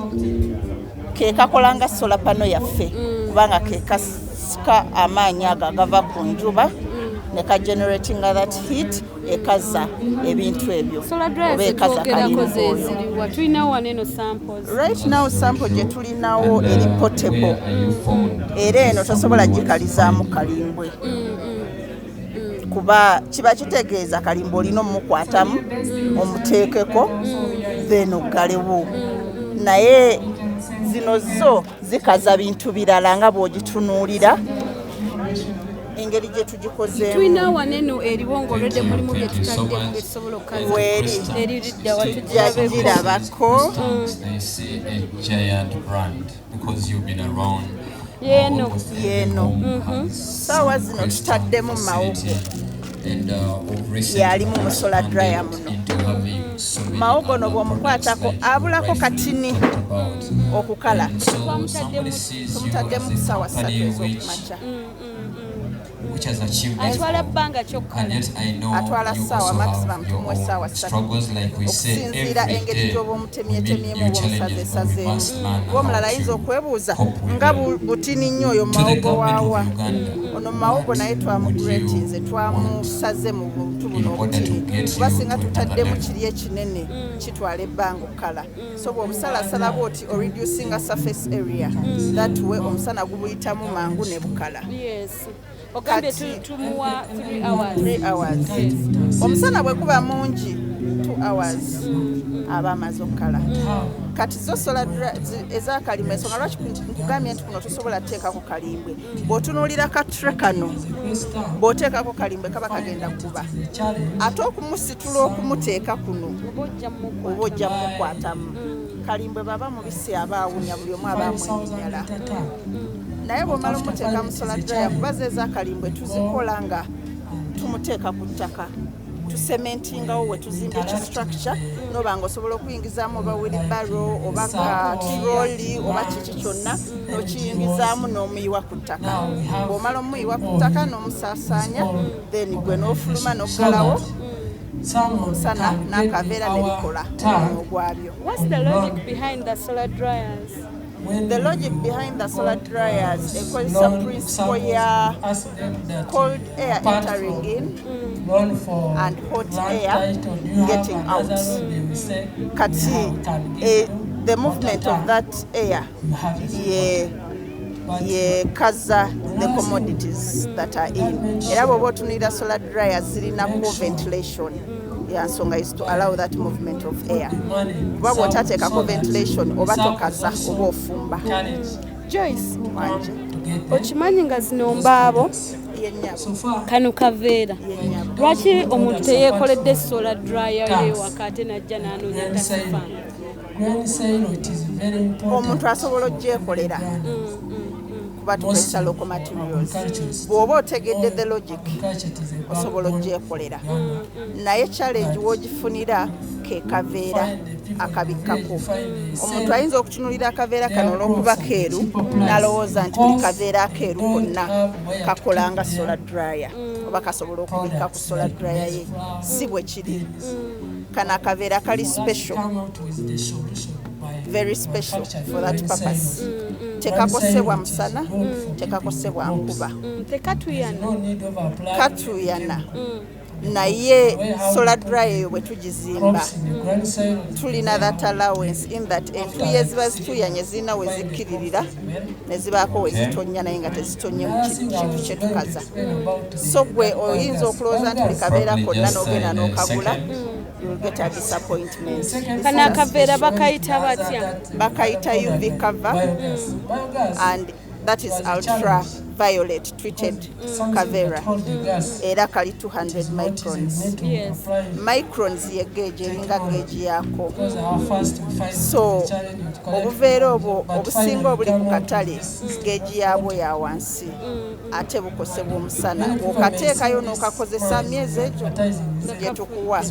ke kakola nga solar pano yaffe kubanga ke kasika amaanyi ago agava ku njuba ne ka generating that heat ekaza ebintu ebyo oba ekaza kalimbo. Right now sample gye tulinawo eri portable era eno tosobola gikalizaamu kalimbwe kuba kiba kitegeeza kalimbo olina omukwatamu omuteekeko then oggalewo, naye zino zo zikaza bintu birala nga bw'ogitunuulira engeri gye tugikozeemu. Tulina waneno eriwongolodde mulimu bye tutadde ebisobola okukaza eriridda watujjagirabako. They say a giant brand because you've been around yeeno saawa zino tutaddemu mawogo yalimu musola dryer muno mawogo no bw'omukwatako abulako katini okukala tumutaddemu ku saawa 3 ez'okumakya atwala bbanga kyokkala atwala ssaawa maximum tumuwa essaawa 3 okusinziira engeri gy'oba omutemyetemyemu omusazeesazeemu kuba omulala ayinza okwebuuza nga butini nnyo oyo mawogo waawa ono mawogo naye twamuguretinze twamusaze mu buntu buno obutini kuba singa tutaddemu kiri ekinene kitwala ebbanga okukala so bw'obusalasala bwoti oreducinga surface area that way omusana gubuyitamu mangu ne bukala ogambye tumuwa 3 hours omusana bwe guba mungi 2 hours aba amaze okukala kati zo sola ezakalimba ensonga lwaki nkugambye nti kuno tosobola teekako kalimbwe bw'otunuulira katre kano bw'oteekako kalimbwe kaba kagenda kuba ate okumusitula okumuteeka kuno oba ojja mumukwatamu kalimbwe baba mubisi aba awunya buli omu aba amwenyala naye bw'omala omuteeka mu sola dryer kuba ze ezakalimbwe tuzikola nga tumuteeka ku ttaka tusementingawo we tuzimba ekistructure noba nga osobola okuyingizaamu oba wilibaro oba katroli oba kiki kyonna n'okiyingizaamu n'omuyiwa ku ttaka bw'omala omuyiwa ku ttaka n'omusaasaanya then gwe n'ofuluma n'oggalawo omusana n'akaveera ne bikola ogwabyo. What's the logic behind the solar dryers? The logic behind the solar dryers ekozesa principle ya cold air entering in and hot air getting out. Kati the movement of that air kaza the commodities that are in. Era bw'oba otunuulira solar dryers zirinako ventilation. Yansonga is to allow that movement of air. Kuba bw'otateekako ventilation oba tokaza oba ofumba. Joyce, okimanyi nga zino mbaabo kano kaveera lwaki omuntu teyeekoledde solar dryer ewaka ate najja n'anoonya tasifa? Omuntu asobola ogyekolera kuba tukozesa local materials. Bw'oba otegedde the logic osobola ogyekolera naye challenge w'ogifunira ke kaveera akabikkako. Omuntu ayinza okutunulira akaveera kano olw'okuba keeru n'alowooza nti buli kaveera akeeru konna kakolanga solar dryer oba kasobola okubikka ku solar dryer ye. Si bwe kiri. Kano akaveera kali special, very special for that purpose. Tekakosebwa musana, tekakosebwa nkuba. Katuyana. Naye solar dryer bwe tugizimba tulina that allowance in that entuye ziba zituyanye zirina we zikkiririra ne zibaako we zitonya naye nga tezitonye mu kintu kye tukaza. So gwe oyinza okulowooza nti buli kabeera konna n'ogenda n'okagula you'll get a disappointment. Kana akaveera bakayita batya? Bakayita UV cover and that is ultra violet treated kavera. Era kali 200 microns. Yes. Microns ye gauge eringa gauge yako. So obuveera obwo obusinga obuli ku katale gauge yabwo ya wansi ate bukosebwa omusana okateekayo n'okakozesa myezi egyo gye tukuwa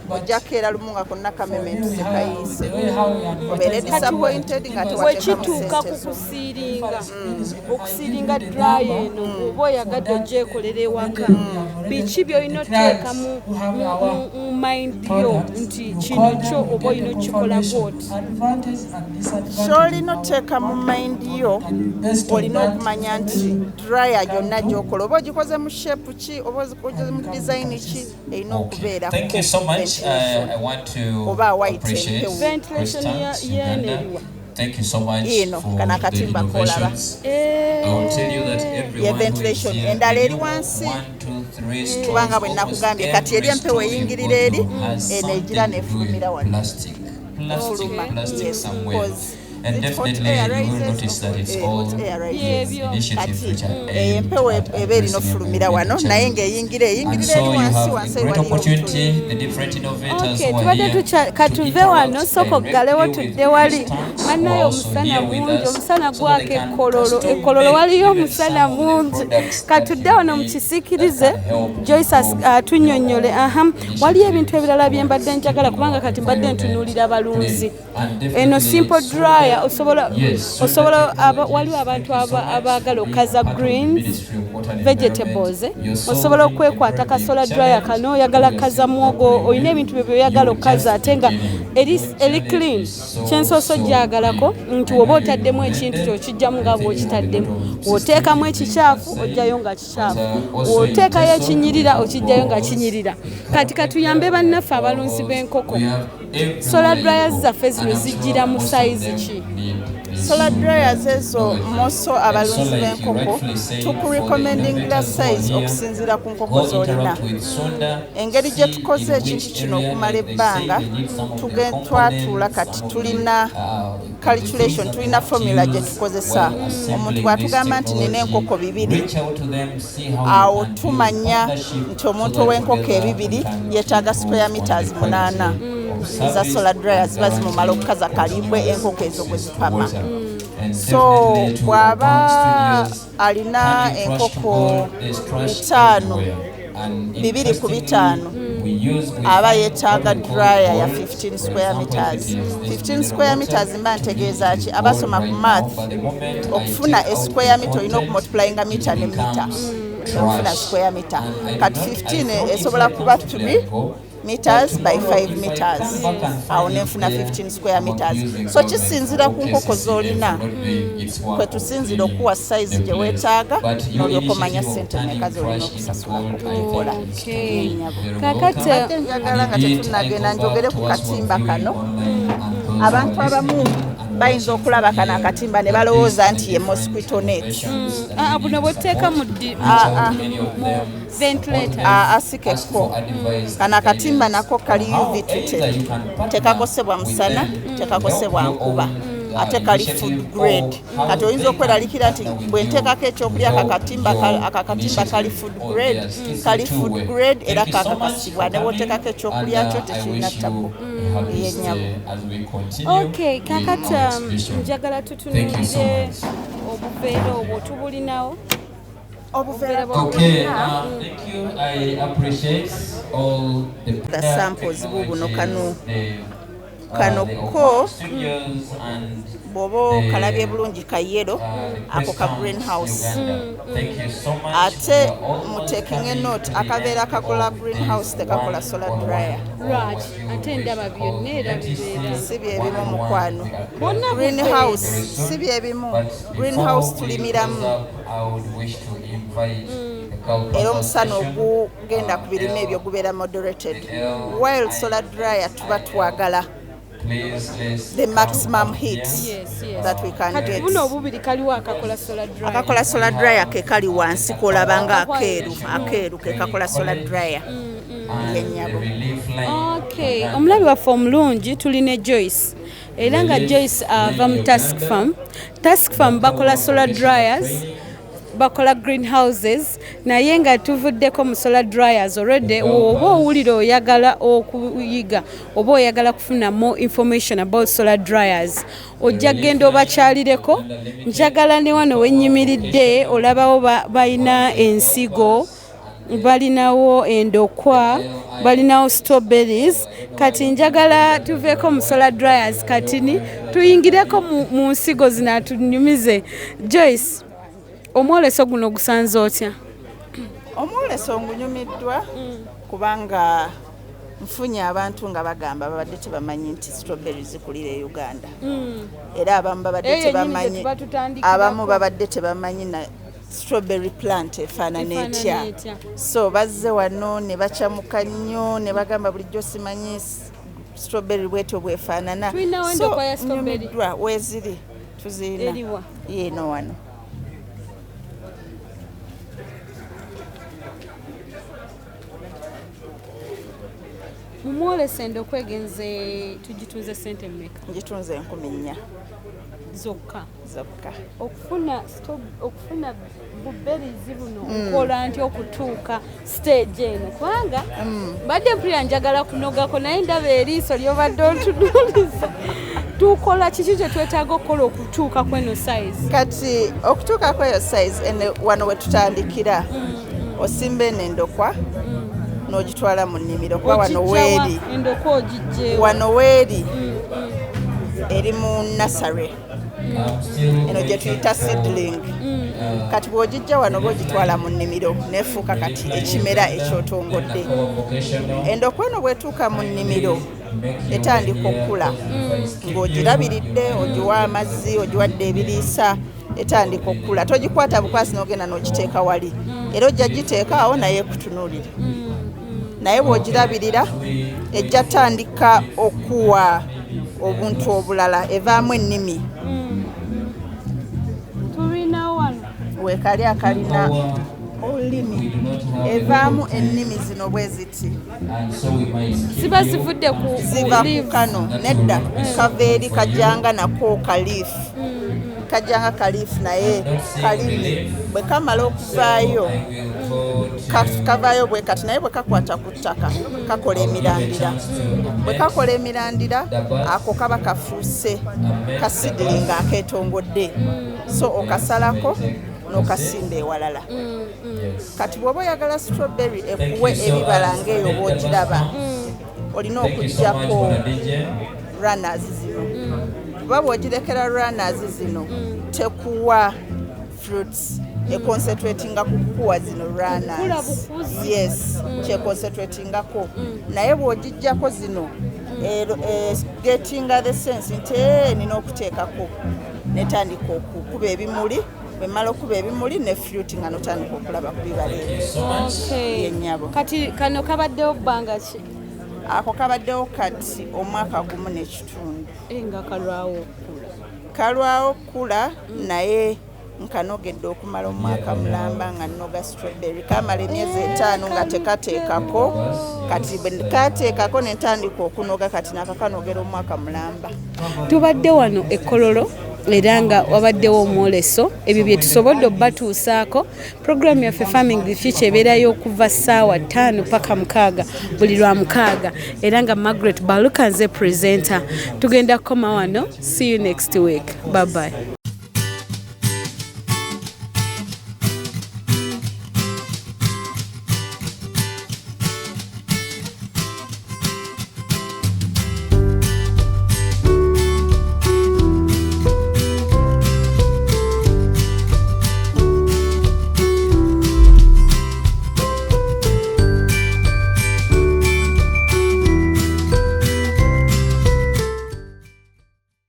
ojjako era lumu nga konna kamementi zekayiise obeere disappointed nga tewateekamu sente okusiiringa dryer eno oba oyagadde ogyekolera ewaka biki by'olina oteeka mu mind yo nti kino kyo oba olina okikola bwoti? Ky'olina oteeka mu mind yo olina okumanya nti dryer gyonna gy'okola oba ogikoze mu shape ki oba ogikoze mu design ki erina okubeerako oba awayita empewo. Ventilation yeneriwa. Thank you so much for the innovations. I will tell you that everyone ventilation endala eri wansi kubanga bwe nakugambye kati eri empewo eyingirira eri eno egira nefulumira wano. Plastic somewhere. And Is it hot definitely air you will rises notice that it's or- all hot air rises? yes, initiatives which are aimed empewo at eba erina addressing ofulumira wano environmental naye challenges. ng'eyingirira And eri so you wansi have wansi a great ewali opportunity, obutuli. the different innovators Okay, who are tubadde here to katuve wano interact soko galewo directly tudde with wali Christians who mannayo are also omusana here with mungi us omusana so that they gwaka can ekkololo custom ekkololo make waliyo even omusana some of the mungi products that katudde you wano need mukisikirize that can help Joyce improve atunnyonnyole your waliyo ebintu ebirala bye initiatives mbadde njagala towards kubanga kati mbadde environment ntunuulira balunzi play. And eno definitely simple dryer osobola yes, waliwo abantu abaagala okaza greens vegetables osobola osobola okwekwata kasola dryer kano oyagala kaza mwogo olina ebintu bye by'oyagala okaza ate nga eri clean kyensooso gyagalako nti woba otaddemu ekintu kyokijjamu nga bw'okitaddemu oteekamu ekikyafu ojjayo nga kikyafu oteekayo ekinyirira okijjayo nga kinyirira kati katuyambe bannaffe abalunzi b'enkoko solar dryers zaffe zino zijjira mu sayizi ki Solar dryers ezo moso abalunzi b'enkoko tukurecommendingira size okusinziira ku nkoko z'olina. Engeri gye tukoze ekintu kino okumala ebbanga twatuula kati tulina calculation tulina formula gye tukozesa. Omuntu bw'atugamba nti nina enkoko 2 awo tumanya nti omuntu ow'enkoko 2 yeetaaga square meters 8 za solar dryers ziba zimumala okukaza kalimbwe enkoko ezo gwe zipama. So bw'aba alina enkoko 5 2 ku 5 aba yeetaaga dryer ya 15 square meters. 15 square meters mba ntegeeza ki abasoma ku math okufuna square meter olina okumultiplyinga mita ne mita okufuna square meter kati 15 esobola kuba 3 meters by 5 meters awo nenfuna 15 square meters. So kisinzira ku nkoko z'olina kwe tusinzira okuwa size gye weetaaga n'olyoka omanya ssente mmeka z'olina okusasulako kalikola. kakati Njagala nga tetunnagenda njogere ku katimba kano. Abantu abamu bayinza okulaba kano akatimba ne balowooza nti ye mosquito net. buno bwetuteeka mu ventilator Asikeko kano akatimba nako kali UV treated, tekakosebwa musana, tekakosebwa nkuba, ate kali food grade. Kati oyinza okweralikira nti bwe nteekako ekyokulya akakatimba kali food grade era kakakasibwa ne bw'oteekako ekyokulya kyo tekirina ttabu y'ennyama. Okay, kakati njagala tutunuulire obuveera obwo tubulinawo. Obuveera Okay, thank you. I appreciate all the samples bubuno kano ko bw'oba kalabye bulungi ka yellow ako ka greenhouse. Thank you so much. Ate muteking a note akaveera kakola greenhouse tekakola solar dryer. Right, ate ndaba byonna era bibeera. Si byebimu mukwano. Bonna Greenhouse si byebimu. Greenhouse tulimiramu. I would wish to invite Era omusana ogugenda ku birime ebyo gubeera moderated. While solar dryer tuba twagala the maximum heat that we can Kati get. buno obubiri kaliwo akakola solar dryer. Akakola solar dryer ke kali wansi kolaba nga akeeru ke kakola solar dryer. Yennyabo. Okay, omulabi waffe omulungi tulina Joyce. Era nga Joyce ava mu Task Farm. Task Farm bakola solar dryers, bakola greenhouses, naye nga tuvuddeko mu solar dryers already. Oba owulira oyagala okuyiga oba oyagala kufuna more information about solar dryers, ojja genda obakyalireko. Njagala ne wano wennyimiridde olabawo balina ensigo, balinawo endokwa, balinawo strawberries. Kati njagala tuveeko mu solar dryers katini tuyingireko mu nsigo zino atunyumize. Joyce, omwoleso guno gusanze otya? Omwoleso ngunyumiddwa kubanga nfunye abantu nga bagamba babadde tebamanyi nti strawberries zikulira e Uganda. Era abamu babadde tebamanyi na strawberry plant efaanana etya. So bazze wano ne bakyamuka nnyo ne bagamba bulijjo simanyi strawberry bwetyo bwefaanana. So nyumiddwa weeziri tuzirina yeeno wano. mumwolesa endokwa egenze tugitunze sente mmeka? Ngitunze 4,000 zokka. Okufuna buberizi buno okola nti okutuuka stage eno kubanga badde mpulira njagala kunogako naye ndaba eriiso lyobadde ontunuuliza. Tukola kiki kye twetaaga okukola okutuuka kweno size? Kati okutuuka kweyo size wano we tutandikira osimba eno endokwa n'ogitwala mu nnimiro kuba wano weeri eri mu nasare eno gye tuyita seedling. Kati bw'ogijja wano bw'ogitwala mu nnimiro neefuuka kati ekimera ekyotongodde. Endokwa eno bw'etuuka mu nnimiro etandika okula ng'ogirabiridde, ogiwa amazzi, ogiwadde ebiriisa, etandika okula. Togikwata bukwasi n'ogenda n'ogiteeka wali, era ojja giteeka awo naye ekutunuulira. Naye bw'ogirabirira ejja tandika okuwa obuntu obulala, evaamu ennimi. Weekali akalina olulimi evaamu ennimi zino bwe ziti. Ziba zivudde ziva ku kano nedda kava eri kajjanga nako kaliifu. Kajjanga kaliifu naye kalimi bwe kamala okuvaayo kavaayo bwe kati naye bwe kakwata ku ttaka kakola emirandira. Bwe kakola emirandira ako kaba kafuuse kasidiringa akeetongodde, so okasalako n'okasimba ewalala. Kati bw'oba oyagala strawberry ekuwe ebibala ng'eyo bw'ogiraba olina okuggyako runners zino. Kuba bw'ogirekera runners zino tekuwa fruits econcentratinga ku kukuwa zino runners. Yes, kyeconcentratingako. Naye bw'ogijjako zino gettinga the sense nti nina okuteekako netandika okukuba ebimuli. Bwemala okuba ebimuli ne fruit nga notandika okulaba ku bibala ebyo. Kati kano kabaddewo bbanga ki? Ako kabaddewo kati omwaka gumu n'ekitundu. Nga kalwawo okukula naye nkanogedde okumala omwaka mulamba nga nnoga strawberry. Kamala emyezi 5 nga tekateekako, kati bwe kateekako netandika okunoga kati nakakanogera omwaka mulamba. Tubadde wano Kololo era nga wabaddewo omwoleso ebyo bye tusobodde obbatuusaako. Programu yaffe Farming the Future ebeerayo okuva ssaawa 5 paka 6 buli lwa 6 era nga Margaret Baluka nze presenter. Tugenda kukoma wano. See you next week. Bye bye.